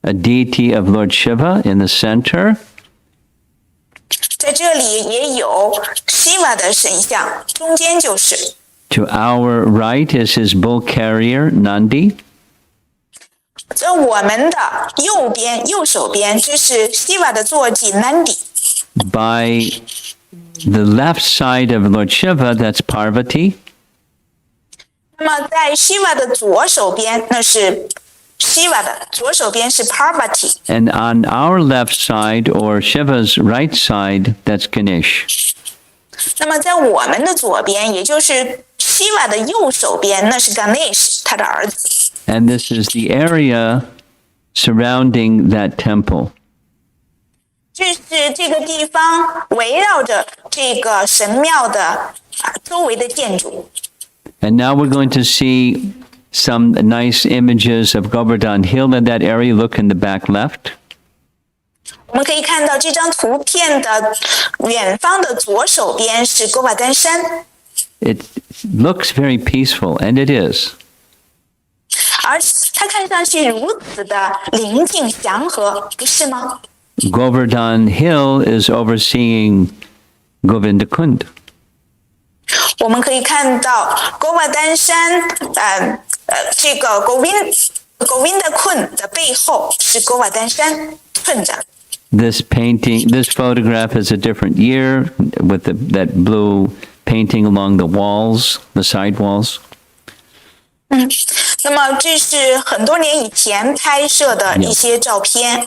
a deity of Lord Shiva in the center. 在这里也有 Shiva 的神像，中间就是。To our right is his bull carrier, Nandi. 在我们的右手边，这是 Shiva 的坐骑 Nandi。By the left side of Lord Shiva, that's Parvati. 那么在 Shiva 的左手边，那是 Shiva 的左手边是 Parvati。And on our left side, or Shiva's right side, that's Ganesh. 那么在我们的左边，也就是 Shiva 的右手边，那是 Ganesh 他的儿子。And this is the area surrounding that temple. 这是这个地方围绕着这个神庙的周围的建筑。And now we're going to see some nice images of Govardhan Hill in that area. Look in the back left. 我们可以看到这张图片的远方的左手边是勾瓦丹山。It looks very peaceful, and it is. 而它看上去如此的宁静祥和，不是吗？ Govardhan Hill is overseeing Govinda Kund. 我们可以看到勾瓦丹山，这个 Govinda Kund 的背后是勾瓦丹山寸着。This photograph is a different year with that blue painting along the walls, the side walls. 那么这是很多年以前拍摄的一些照片。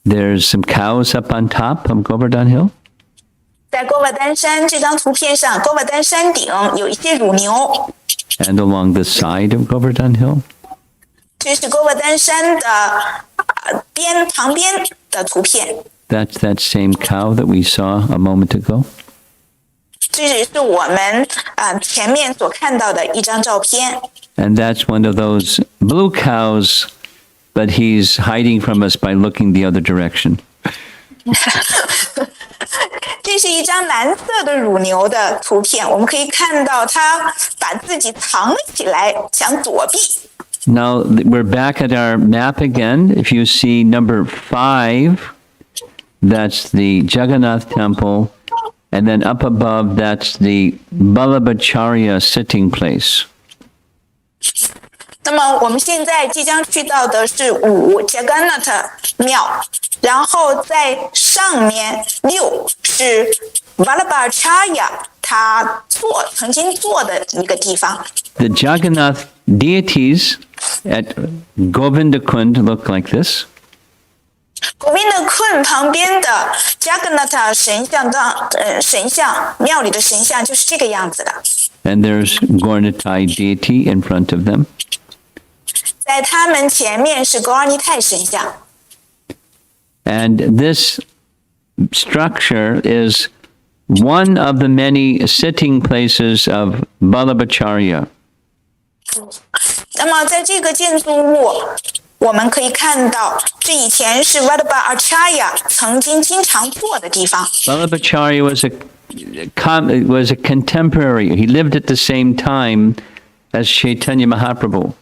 There's some cows up on top of Govardhan Hill. 在勾瓦丹山这张图片上，勾瓦丹山顶有一些乳牛。And along the side of Govardhan Hill. 这是勾瓦丹山的旁边的图片。That's that same cow that we saw a moment ago. 这也是我们前面所看到的一张照片。And that's one of those blue cows, but he's hiding from us by looking the other direction. 这是一张蓝色的乳牛的图片，我们可以看到它把自己藏了起来，想躲避。Now we're back at our map again. If you see number 5, that's the Jagannath temple. And then up above, that's the Ballabhacharya sitting place. 那么我们现在即将去到的是5 Jagannath 庙，然后在上面6是 Vallabhacharya 他曾经坐的一个地方。The Jagannath deities at Govinda Kund look like this. Govinda Kund 旁边的 Jagannath 神像庙里的神像就是这个样子的。And there's Gaurnitai deity in front of them. 在他们前面是高尔尼泰神像。And this structure is one of the many sitting places of Vallabhacharya. 那么在这个建筑物，我们可以看到，这以前是 Vallabhacharya 曾经经常坐的地方。Vallabhacharya was a contemporary. He lived at the same time as Chaitanya Mahaprabhu.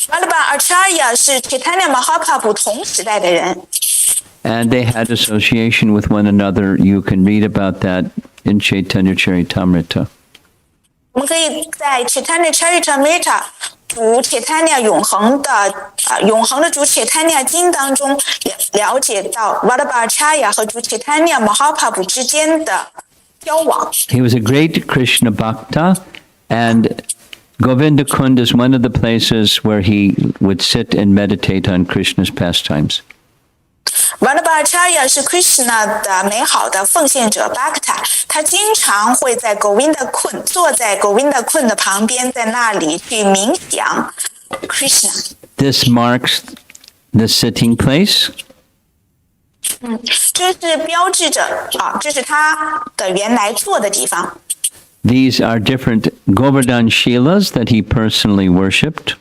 Vallabhacharya 是 Chaitanya Mahaprabhu 同时代的人。And they had association with one another. You can read about that in Chaitanya Charitamrita. 我们可以在 Chaitanya Charitamrita 主 Chaitanya 永恒的主 Chaitanya 经当中了解到 Vallabhacharya 和主 Chaitanya Mahaprabhu 之间的交往。He was a great Krishna Bhakta, and Govinda Kund is one of the places where he would sit and meditate on Krishna's pastimes. Vallabhacharya 是 Krishna 的美好的奉献者 Bhakta， 他经常会在 Govinda Kund 坐在 Govinda Kund 的旁边，在那里去冥想 Krishna。 This marks the sitting place. 这是标志着这是他的原来坐的地方。 These are different Govardhan Shilas that he personally worshipped.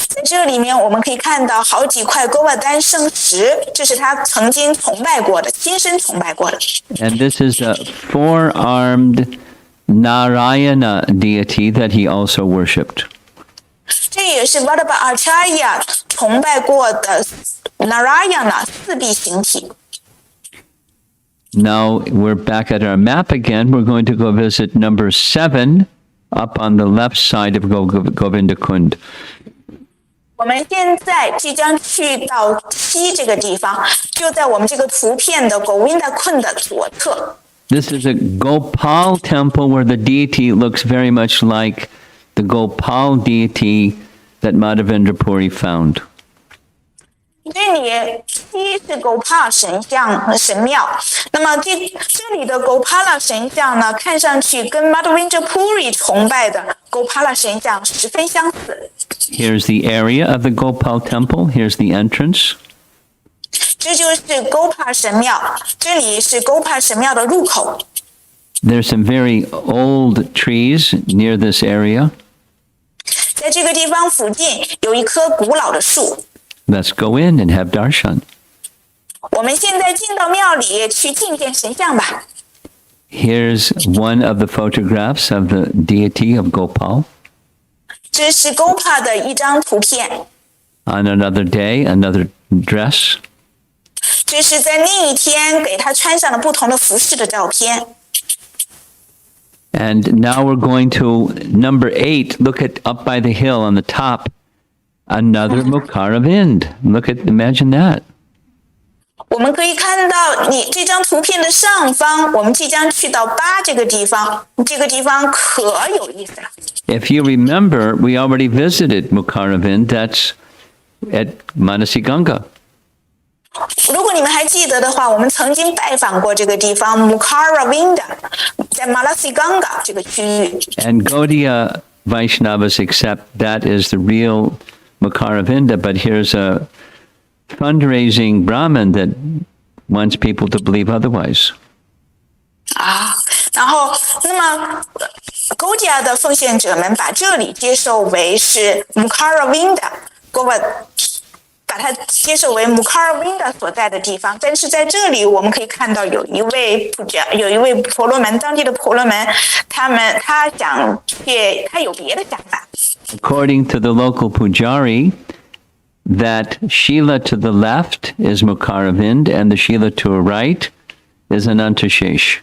在这里面，我们可以看到好几块勾瓦丹圣石，这是他曾经崇拜过的，亲身崇拜过的。 And this is a four-armed Narayana deity that he also worshipped. 这也是 Vallabhacharya 崇拜过的 Narayana 四臂形体。 Now we're back at our map again. We're going to go visit number 7 up on the left side of Govinda Kund. 我们现在即将去到7这个地方，就在我们这个图片的 Govinda Kund 的左侧。 This is a Gopal temple where the deity looks very much like the Gopal deity that Madhavendra Puri found. 这里7是 Gopala 神庙，那么这里的 Gopala 神像呢，看上去跟 Madhavendra Puri 崇拜的 Gopala 神像十分相似。 Here's the area of the Gopal temple. Here's the entrance. 这就是 Gopala 神庙，这里是 Gopala 神庙的入口。 There's some very old trees near this area. 在这个地方附近有一棵古老的树。 Let's go in and have darshan. 我们现在进到庙里去觐见神像吧。 Here's one of the photographs of the deity of Gopal. 这是 Gopala 的一张图片。 On another day, another dress. 这是在另一天给他穿上了不同的服饰的照片。 And now we're going to number 8. Look at up by the hill on the top. Another Mukharavind. Imagine that. 我们可以看到你这张图片的上方，我们即将去到8这个地方，这个地方可有意思了。 If you remember, we already visited Mukharavind. That's at Manasiganga. 如果你们还记得的话，我们曾经拜访过这个地方 Mukharavinda， 在 Manasiganga 这个区域。 And Gaudiya Vaishnavas accept that is the real Mukharavinda, but here's a fundraising Brahmin that wants people to believe otherwise. 然后，那么Gaudiya的奉献者们把这里接受为是 Mukharavinda， 把它接受为 Mukharavinda 所在的地方。但是在这里，我们可以看到有一位婆罗门，当地的婆罗门，他有别的想法。 According to the local pujari, that Shila to the left is Mukharavind and the Shila to the right is Anantashesh.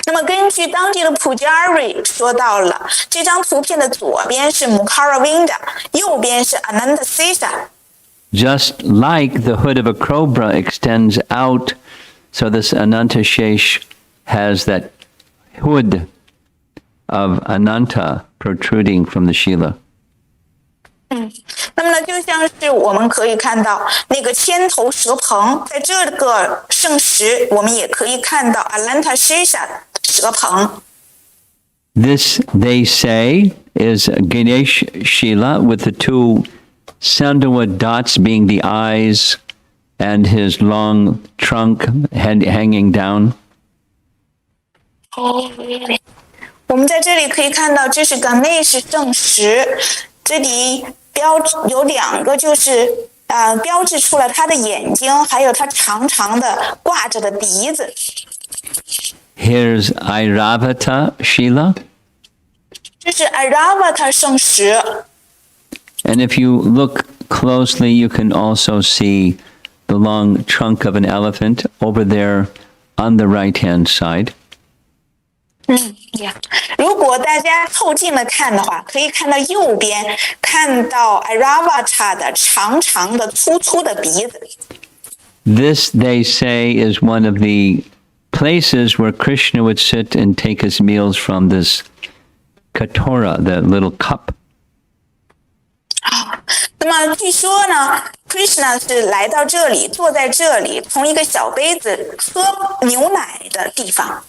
那么根据当地的 Pujari 说到了，这张图片的左边是 Mukharavinda， 右边是 Anantasesa。 Just like the hood of a cobra extends out, so this Anantashesh has that hood of Ananta protruding from the Shila. 那么呢，就像是我们可以看到那个千头蛇棚，在这个圣石，我们也可以看到 Anantasesa 蛇棚。 This, they say, is Ganesh Shila with the two sandalwood dots being the eyes and his long trunk hanging down. 我们在这里可以看到，这是个内饰圣石，这里有2个，就是标志出了他的眼睛，还有他长长的挂着的鼻子。Here's Airavata Shila. 这是 Airavata 圣石。And if you look closely, you can also see the long trunk of an elephant over there on the right-hand side. 如果大家凑近了看的话，可以看到右边，看到 Airavata 的长长的、粗粗的鼻子。This, they say, is one of the places where Krishna would sit and take his meals from this katora, the little cup. 那么据说呢 ，Krishna 是来到这里，坐在这里，从一个小杯子喝牛奶的地方。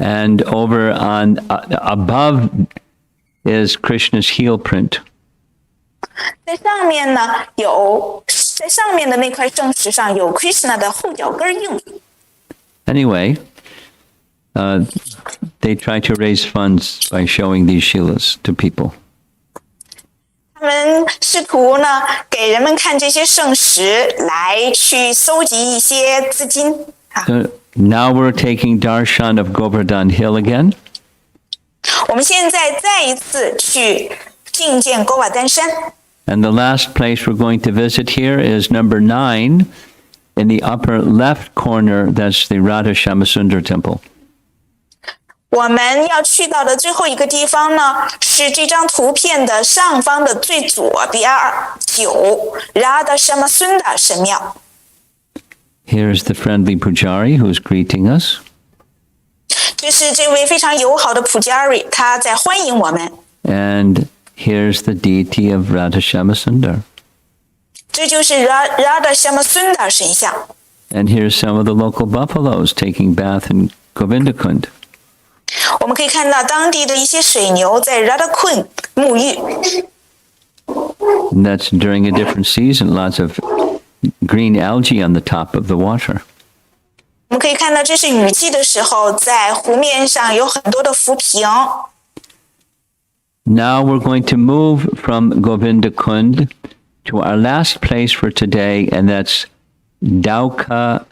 And over on above is Krishna's heel print. 在上面的那块圣石上有 Krishna 的后脚跟印。Anyway, they try to raise funds by showing these shilas to people. 他们试图呢给人们看这些圣石，来去搜集一些资金。So now we're taking darshan of Govardhan Hill again. 我们现在再一次去觐见勾瓦丹山。And the last place we're going to visit here is number 9 in the upper left corner. That's the Radha Shamasundar temple. 我们要去到的最后一个地方呢，是这张图片的上方的最左边9 Radha Shamasundar 神庙。Here's the friendly pujari who's greeting us. 这是这位非常友好的 Pujari， 他在欢迎我们。 And here's the deity of Radha Shamasundar. 这就是 Radha Shamasundar 神像。 And here's some of the local buffaloes taking bath in Govindakund. 我们可以看到当地的一些水牛在 Radhakund 沐浴。 And that's during a different season, lots of green algae on the top of the water. 我们可以看到这是雨季的时候，在湖面上有很多的浮萍。 Now we're going to move from Govindakund to our last place for today, and that's Dauka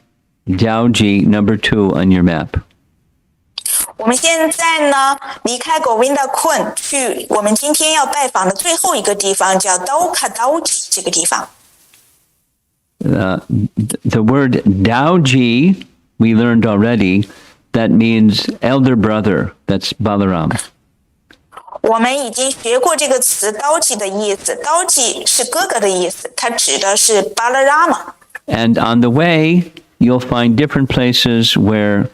Dauji number 2 on your map. 我们现在呢离开 Govindakund 去我们今天要拜访的最后一个地方，叫 Dauka Dauji 这个地方。 The word Dauji, we learned already, that means elder brother. That's Balaram. 我们已经学过这个词 Dauji 的意思 ，Dauji 是哥哥的意思，它指的是 Balarama。 And on the way, you'll find different places where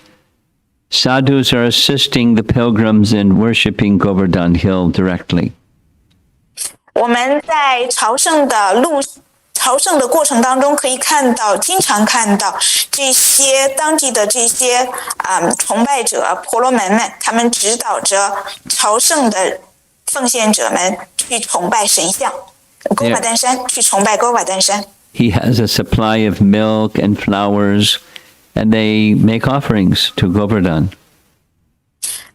sadhus are assisting the pilgrims in worshiping Govardhan Hill directly. 我们在朝圣的过程当中，可以经常看到这些当地的这些崇拜者婆罗门们，他们指导着朝圣的奉献者们去崇拜神像，勾瓦丹山，去崇拜勾瓦丹山。 He has a supply of milk and flowers, and they make offerings to Govardhan.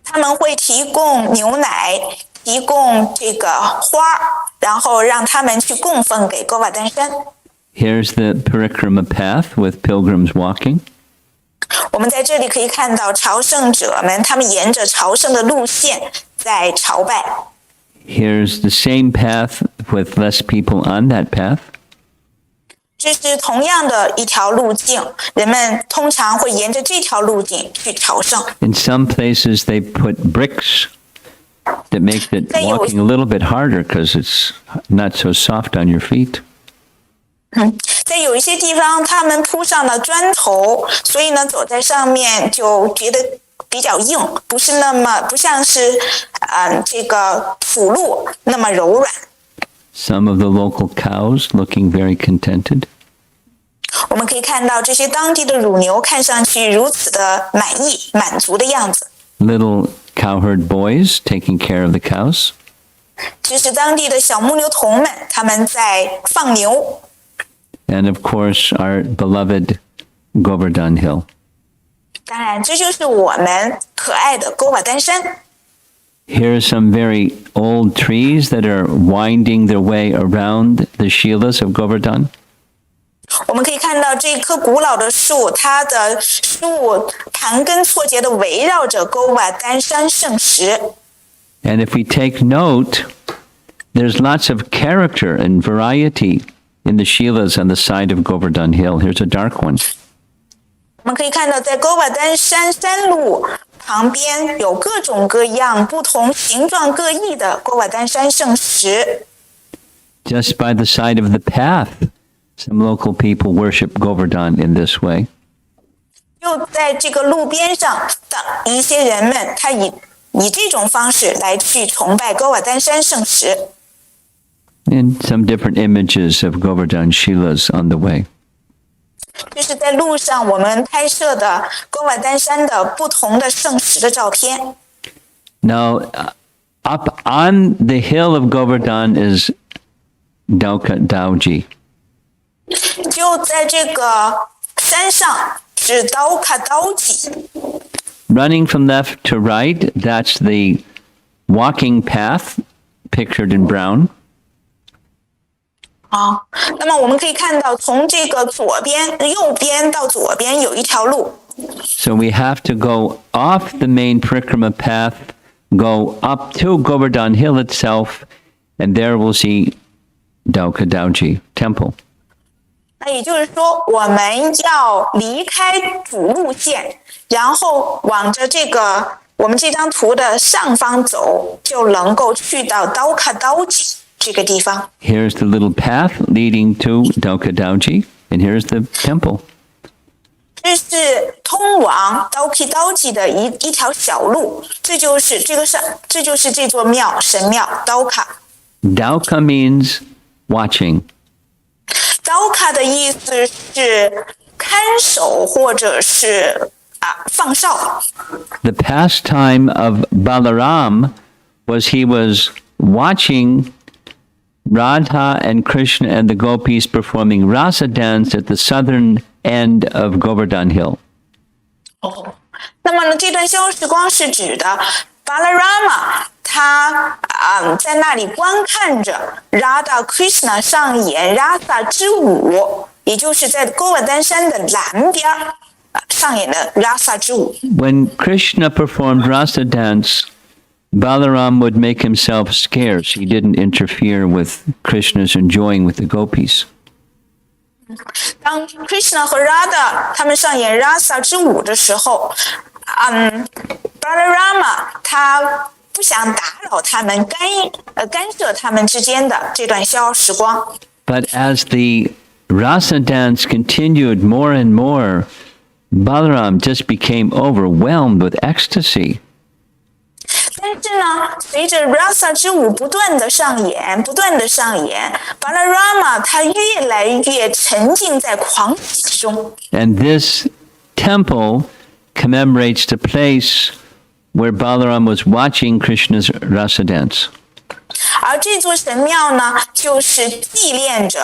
他们会提供牛奶，提供这个花，然后让他们去供奉给勾瓦丹山。 Here's the parikrama path with pilgrims walking. 我们在这里可以看到朝圣者们，他们沿着朝圣的路线在朝拜。 Here's the same path with less people on that path. 这是同样的一条路径，人们通常会沿着这条路径去朝圣。 In some places, they put bricks that make it walking a little bit harder because it's not so soft on your feet. 在有一些地方，他们铺上了砖头，所以呢，走在上面就觉得比较硬，不像是这个土路那么柔软。 Some of the local cows looking very contented. 我们可以看到这些当地的乳牛看上去如此的满足的样子。 Little cowherd boys taking care of the cows. 这是当地的小牧牛童们，他们在放牛。And of course, our beloved Govardhan Hill. 当然，这就是我们可爱的勾瓦丹山。Here are some very old trees that are winding their way around the Shilas of Govardhan. 我们可以看到这一棵古老的树，它的树盘根错节地围绕着勾瓦丹山圣石。And if we take note, there's lots of character and variety in the Shilas on the side of Govardhan Hill. Here's a dark one. 我们可以看到，在勾瓦丹山山路旁边有各种各样、不同形状各异的勾瓦丹山圣石。Just by the side of the path, some local people worship Govardhan in this way. 就在这个路边上的一些人们，他以这种方式来去崇拜勾瓦丹山圣石。And some different images of Govardhan Shilas on the way. 就是在路上我们拍摄的勾瓦丹山的不同的圣石的照片。Now, up on the hill of Govardhan is Dauka Dauji. 就在这个山上是刀卡刀吉。Running from left to right, that's the walking path pictured in brown. 那么我们可以看到，从这个右边到左边有一条路。So we have to go off the main Parikrama path, go up to Govardhan Hill itself, and there we'll see Dauka Dauji Temple. 那也就是说，我们要离开主路线，然后往着我们这张图的上方走，就能够去到刀卡刀吉这个地方。Here's the little path leading to Dauka Dauji, and here's the temple. 这是通往刀卡刀吉的一条小路，这就是这座神庙刀卡。Dauka means watching. 刀卡的意思是看守或者是放哨。The pastime of Balaram was he was watching Radha and Krishna and the gopis performing rasa dance at the southern end of Govardhan Hill. 那么呢，这段消时光是指的巴拉拉玛，他在那里观看着 Radha Krishna 上演 Rasa 之舞，也就是在勾瓦丹山的南边上演的 Rasa 之舞。When Krishna performed rasa dance, Balaram would make himself scarce. He didn't interfere with Krishna's enjoying with the gopis. 当 Krishna 和 Radha 他们上演 Rasa 之舞的时候Balarama 他不想打扰他们，干涉他们之间的这段逍遥时光。But as the rasa dance continued more and more, Balaram just became overwhelmed with ecstasy. 但是呢，随着 Rasa 之舞不断的上演，Balarama 他越来越沉浸在狂喜之中。And this temple commemorates the place where Balaram was watching Krishna's rasa dance. 而这座神庙呢，就是纪念着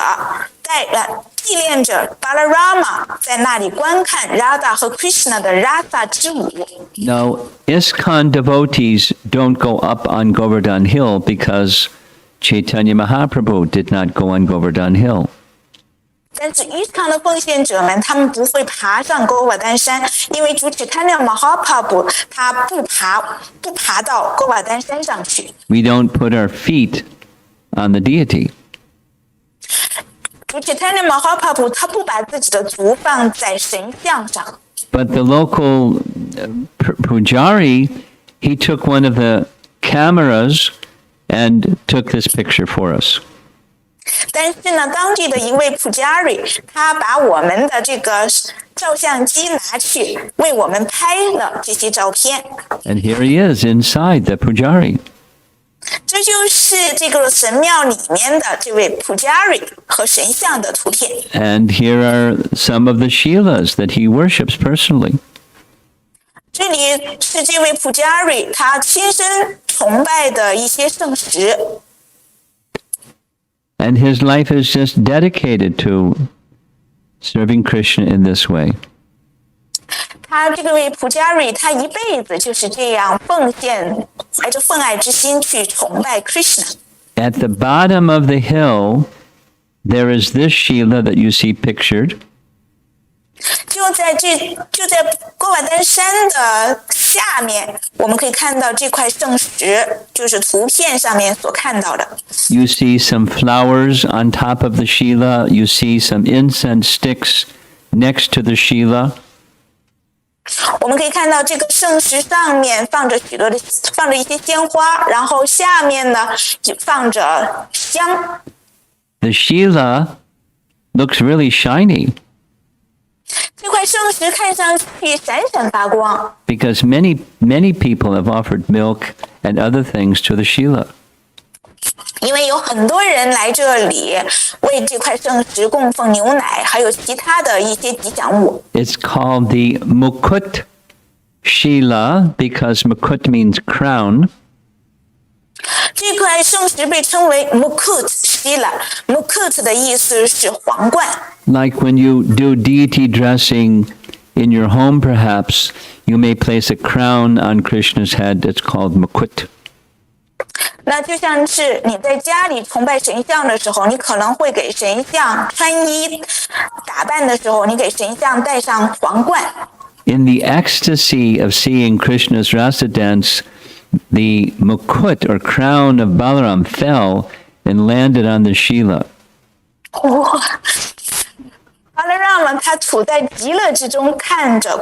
Balarama 在那里观看 Radha 和 Krishna 的 Rasa 之舞。Now, ISKCON devotees don't go up on Govardhan Hill because Chaitanya Mahaprabhu did not go on Govardhan Hill. 但是ISKCON的奉献者们，他们不会爬上勾瓦丹山，因为主Chaitanya Mahaprabhu他不爬到勾瓦丹山上去。We don't put our feet on the deity. 主Chaitanya Mahaprabhu他不把自己的足放在神像上。But the local pujari, he took one of the cameras and took this picture for us. 但是呢，当地的一位 Pujari 他把我们的这个照相机拿去，为我们拍了这些照片。And here he is inside the pujari. 这就是这个神庙里面的这位 Pujari 和神像的图片。And here are some of the Shilas that he worships personally. 这里是这位 Pujari 他亲身崇拜的一些圣石。And his life is just dedicated to serving Krishna in this way. 他这个位普加瑞，他一辈子就是这样奉献，怀着奉爱之心去崇拜 Krishna。 At the bottom of the hill, there is this Shila that you see pictured. 就在锅瓦丹山的下面，我们可以看到这块圣石，就是图片上面所看到的。 You see some flowers on top of the Shila. You see some incense sticks next to the Shila. 我们可以看到这个圣石上面放着一些鲜花，然后下面呢就放着香。 The Shila looks really shiny 这块圣石看上去闪闪发光， because many people have offered milk and other things to the Shila. 因为有很多人来这里为这块圣石供奉牛奶，还有其他的一些吉祥物。 It's called the Mukut Shila because Mukut means crown. 这块圣石被称为 Mukut Shila。Mukut 的意思是皇冠。 Like when you do deity dressing in your home, perhaps, you may place a crown on Krishna's head that's called Mukut. 那就像是你在家里崇拜神像的时候，你可能会给神像穿衣打扮的时候，你给神像戴上皇冠。 In the ecstasy of seeing Krishna's rasa dance, the Mukut or crown of Balaram fell and landed on the Shila. 巴拉让嘛，他处在极乐之中，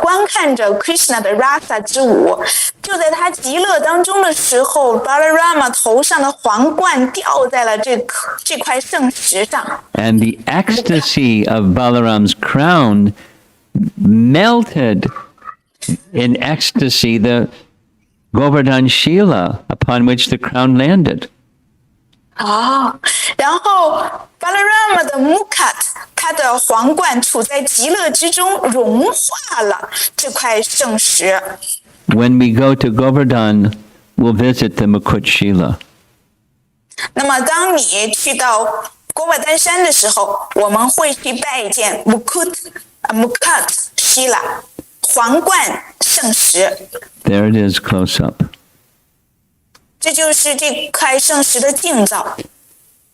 观看着 Krishna 的 Rasa 之舞。就在他极乐当中的时候，巴拉让嘛头上的皇冠掉在了这块圣石上。 And the ecstasy of Balaram's crown melted in ecstasy the Govardhan Shila upon which the crown landed. 然后巴拉让嘛的 Mukat， 他的皇冠处在极乐之中，融化了这块圣石。 When we go to Govardhan, we'll visit the Mukut Shila. 那么，当你去到锅瓦丹山的时候，我们会去拜见 Mukat Shila 皇冠圣石。 There it is, close up. 这就是这块圣石的建造。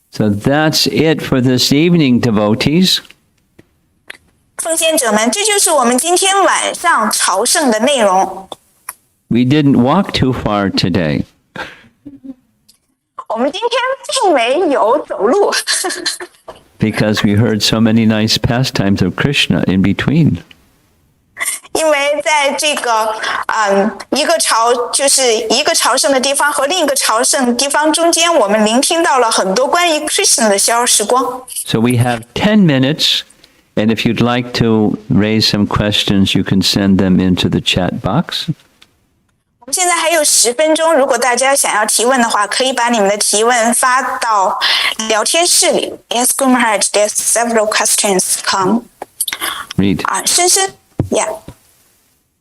So that's it for this evening, devotees. 奉献者们，这就是我们今天晚上朝圣的内容。 We didn't walk too far today. 我们今天并没有走路， Because we heard so many nice pastimes of Krishna in between. 因为在这个一个朝圣的地方和另一个朝圣的地方中间，我们聆听到了很多关于 Krishna 的逍遥时光。 So we have 10 minutes, and if you'd like to raise some questions, you can send them into the chat box. 我们现在还有10分钟，如果大家想要提问的话，可以把你们的提问发到聊天室里。Yes, Guru Maharaj, there's several questions come. Read. 深深 ，Yeah.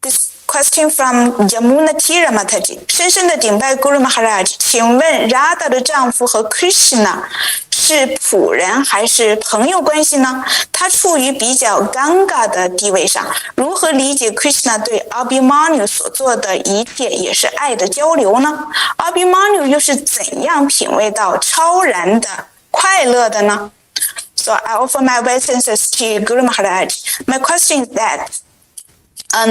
This question from Jamuna Tira Mataji. 深深的顶拜 Guru Maharaj， 请问 Radha 的丈夫和 Krishna 是仆人还是朋友关系呢？他处于比较尴尬的地位上，如何理解 Krishna 对 Abhimanyu 所做的一切也是爱的交流呢？ Abhimanyu 又是怎样品味到超然的快乐的呢？ So I offer my obeisances to Guru Maharaj. My question is that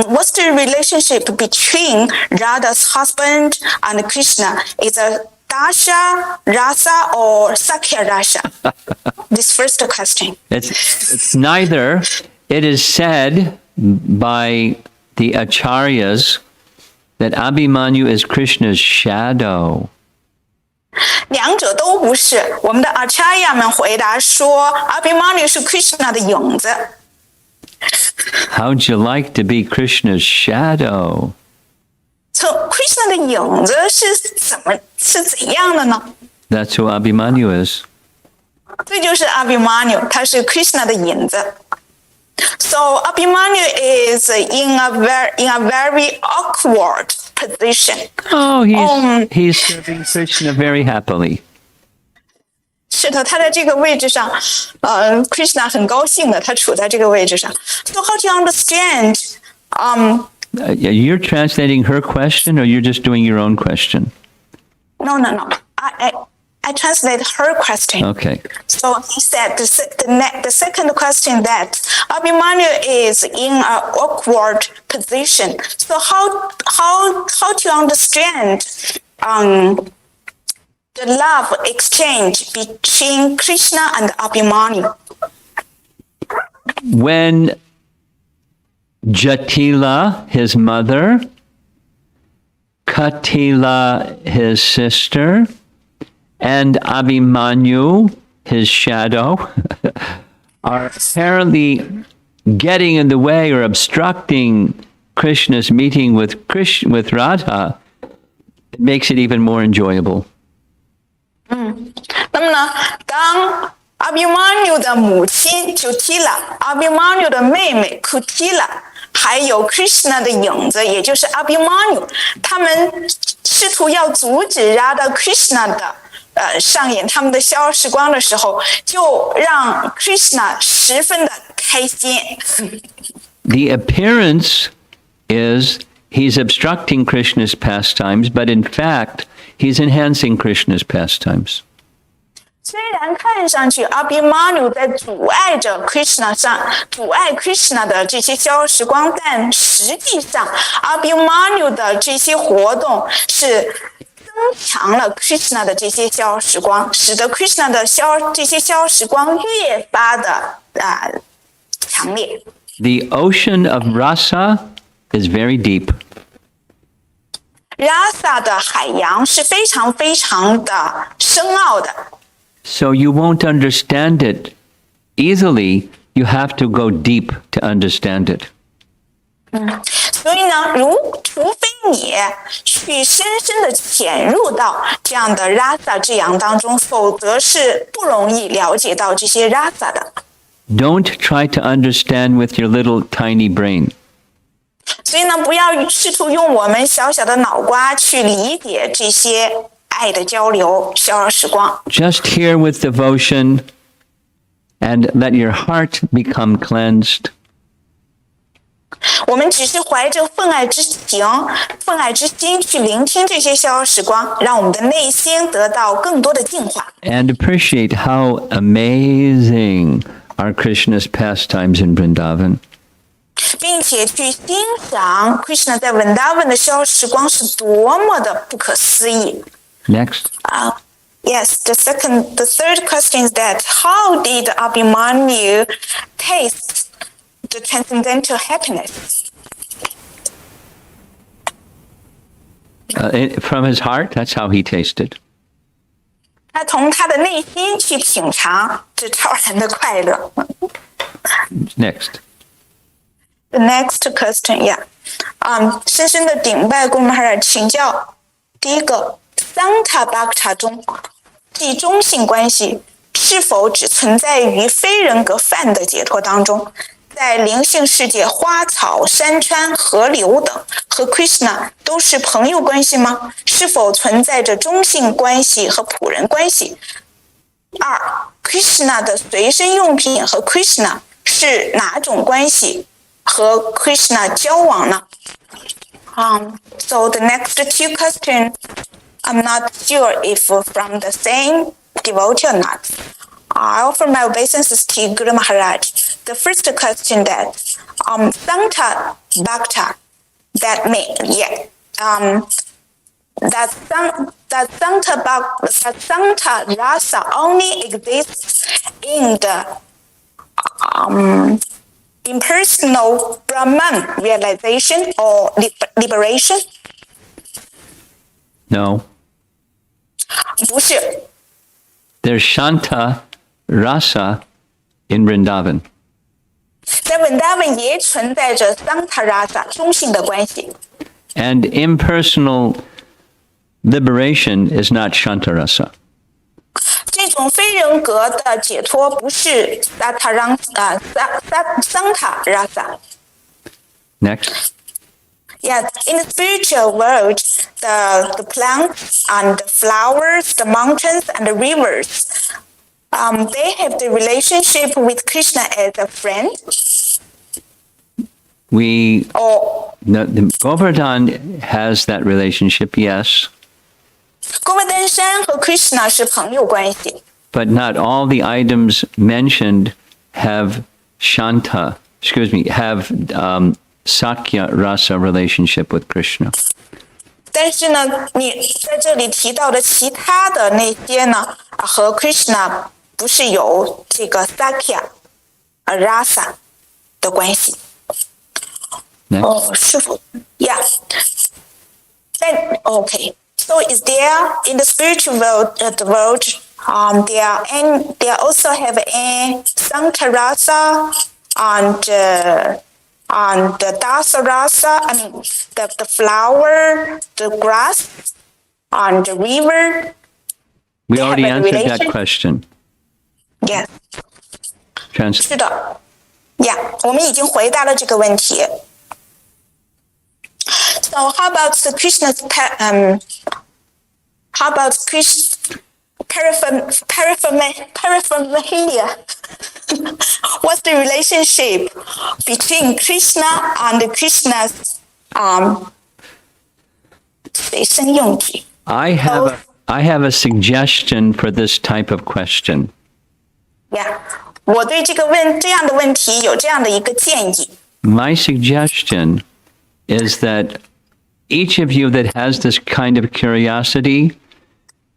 what's the relationship between Radha's husband and Krishna? Is it Dasha, Rasa, or Sakya Rasa? This first question. It's neither. It is said by the acharyas that Abhimanyu is Krishna's shadow. 两者都不是。我们的 Acharya 们回答说 Abhimanyu 是 Krishna 的影子。 How'd you like to be Krishna's shadow? 从 Krishna 的影子是怎样的呢？ That's who Abhimanyu is. 这就是 Abhimanyu， 他是 Krishna 的影子。So Abhimanyu is in a very awkward position. Oh, he's serving Krishna very happily. 是的，他在这个位置上，Krishna 很高兴的，他处在这个位置上。So how to understand? You're translating her question, or you're just doing your own question? No. I translate her question. Okay. So he said the second question that Abhimanyu is in an awkward position. So how to understand the love exchange between Krishna and Abhimanyu? When Jatila, his mother, Katila, his sister, and Abhimanyu, his shadow, are apparently getting in the way or obstructing Krishna's meeting with Radha, it makes it even more enjoyable. 那么呢，当Abhimanyu 的母亲 Jatila、Abhimanyu 的妹妹 Kutila， 还有 Krishna 的影子，也就是 Abhimanyu， 他们试图要阻止 Radha Krishna 的上演他们的逍遥时光的时候，就让 Krishna 十分的开心。The appearance is he's obstructing Krishna's pastimes, but in fact, he's enhancing Krishna's pastimes. 虽然看上去 Abhimanyu 在阻碍着 Krishna 的这些逍遥时光，但实际上 Abhimanyu 的这些活动是增强了 Krishna 的这些逍遥时光，使得 Krishna 的这些逍遥时光越发的强烈。The ocean of rasa is very deep. Rasa 的海洋是非常非常的深奥的。So you won't understand it easily. You have to go deep to understand it. 所以呢，除非你去深深的潜入到这样的 rasa 之洋当中，否则是不容易了解到这些 rasa 的。Don't try to understand with your little tiny brain. 所以呢，不要试图用我们小小的脑瓜去理解这些爱的交流、逍遥时光。Just hear with devotion and let your heart become cleansed. 我们只是怀着愤爱之情、愤爱之心去聆听这些逍遥时光，让我们的内心得到更多的净化。And appreciate how amazing are Krishna's pastimes in Vrindavan. 并且去欣赏 Krishna 在 Vrindavan 的逍遥时光是多么的不可思议。Next. Yes, the third question is that how did Abhimanyu taste the transcendental happiness? From his heart, that's how he tasted. 他从他的内心去品尝这超然的快乐。Next. The next question, yeah. 深深的顶拜Guru Maharaj，请教第一个 Santa Bhakta 中，即中性关系是否只存在于非人格泛的解脱当中？在灵性世界，花草、山川、河流等和 Krishna 都是朋友关系吗？是否存在着中性关系和仆人关系？二 ，Krishna 的随身用品和 Krishna 是哪种关系？和 Krishna 交往呢？So the next two questions, I'm not sure if from the same devotee or not. I offer my obeisances to Guru Maharaj. The first question that Santa Bhakta, that Santa Rasa only exists in the impersonal Brahman realization or liberation? No. 不是。There's Shanta Rasa in Vrindavan. 在 Vrindavan 也存在着 Santa Rasa 中性的关系。And impersonal liberation is not Shanta Rasa. 这种非人格的解脱不是 Santa Rasa。 Next. Yes, in the spiritual world, the plants and the flowers, the mountains and the rivers they have the relationship with Krishna as a friend, or the Govardhan has that relationship, yes, govardhan 登山和 Krishna 是朋友关系。 but not all the items mentioned have Sakya rasa relationship with Krishna. 但是呢，你在这里提到的其他的那些呢，和 Krishna 不是有这个 Sakya rasa 的关系。 Next. 是否 ？Yeah. Then okay. So is there in the spiritual world, they also have a Sankarasa and the Dasarasa. I mean the flower, the grass, and the river. We They have already a answered that relation? question. Yes. Trans- 是的。Yeah， 我们已经回答了这个问题。So how about Krishna's how about paraphernalia? What's the relationship between Krishna and Krishna's 随身用具？ I have a suggestion for this type of question. Yeah， 我对这样的问题有这样的一个建议。 My suggestion is that each of you that has this kind of curiosity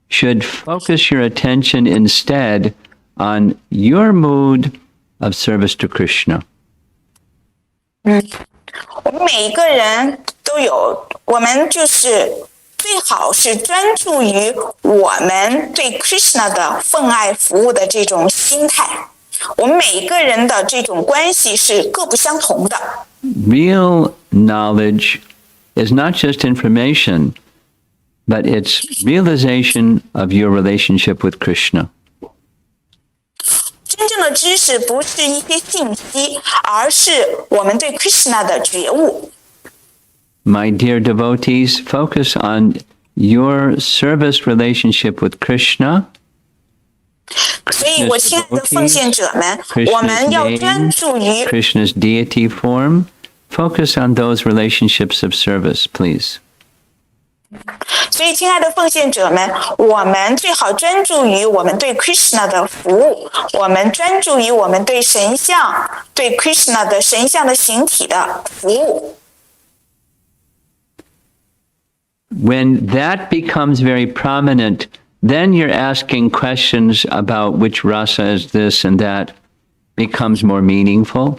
should focus your attention instead on your mood of service to Krishna. 我们每一个人都有，我们就是最好是专注于我们对 Krishna 的奉爱服务的这种心态。我们每一个人的这种关系是各不相同的。 Real knowledge is not just information, but it's realization of your relationship with Krishna. 真正的知识不是一些信息，而是我们对 Krishna 的觉悟。 My dear devotees, focus on your service relationship with Krishna. 所以，我亲爱的奉献者们，我们要专注于 Krishna's deity form. Focus on those relationships of service, please. 所以，亲爱的奉献者们，我们最好专注于我们对 Krishna 的服务，我们专注于我们对神像、对 Krishna 的神像的形体的服务。 When that becomes very prominent, then you're asking questions about which rasa is this and that becomes more meaningful.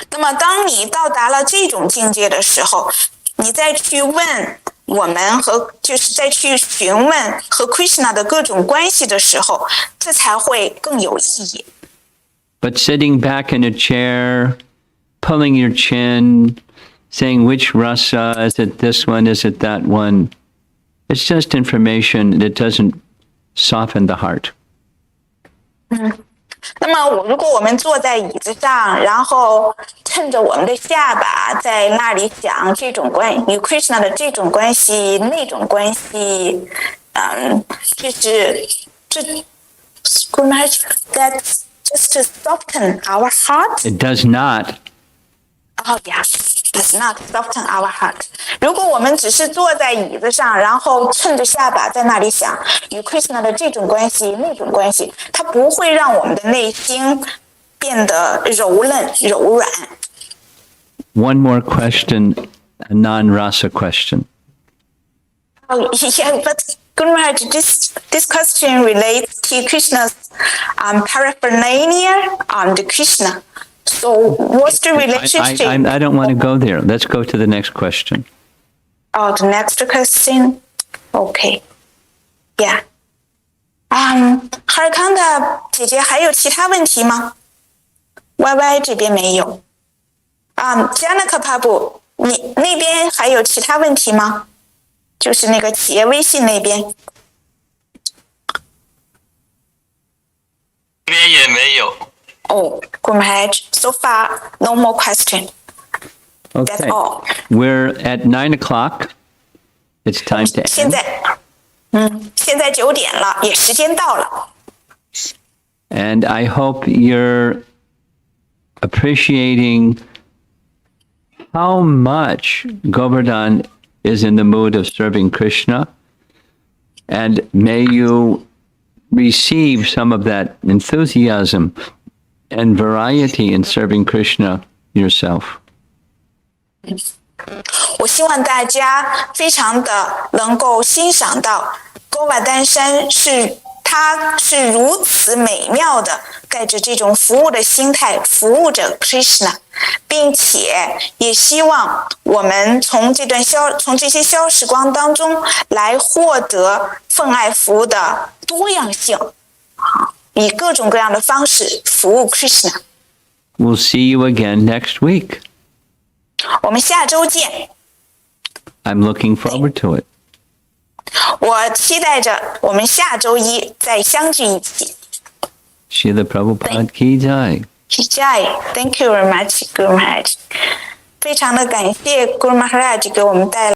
那么，当你到达了这种境界的时候，你再去问我们就是再去询问和 Krishna 的各种关系的时候，这才会更有意义。 But sitting back in a chair, pulling your chin, saying which rasa, is it this one, is it that one? It's just information that doesn't soften the heart. 那么，如果我们坐在椅子上，然后趁着我们的下巴在那里想这种与 Krishna 的这种关系、那种关系，that's just to soften our heart. It does not. Oh yeah, does not soften our heart. 如果我们只是坐在椅子上，然后趁着下巴在那里想与 Krishna 的这种关系、那种关系，它不会让我们的内心变得柔嫩、柔软。One more question, a non-rasa question. Oh yeah, but Guru Maharaj, this question relates to Krishna's paraphernalia and Krishna. So what's the relationship? I don't want to go there. Let's go to the next question. Oh, the next question. Okay. Yeah. 哈尔康的姐姐还有其他问题吗 ？YY 这边没有。Janaka Prabhu， 你那边还有其他问题吗？就是那个企业微信那边。这边也没有。Oh, Guru Maharaj, so far no more question. That's Okay. all. We're at 9 o'clock. It's time to 现 end. 在，现在9点了，也时间到了。And I hope you're appreciating how much Govardhan is in the mood of serving Krishna. And may you receive some of that enthusiasm and variety in serving Krishna yourself. 我希望大家非常的能够欣赏到勾瓦丹山它是如此美妙的带着这种服务的心态服务着 Krishna， 并且也希望我们从这些消时光当中来获得奉爱服务的多样性，以各种各样的方式服务 Krishna。 We'll see you again next week. 我们下周见。 I'm looking forward to it. 我期待着我们下周一再相聚一起。 Srila Prabhupada ki jai. Jai, thank you very much, Guru Maharaj. 非常的感谢 Guru Maharaj 给我们带来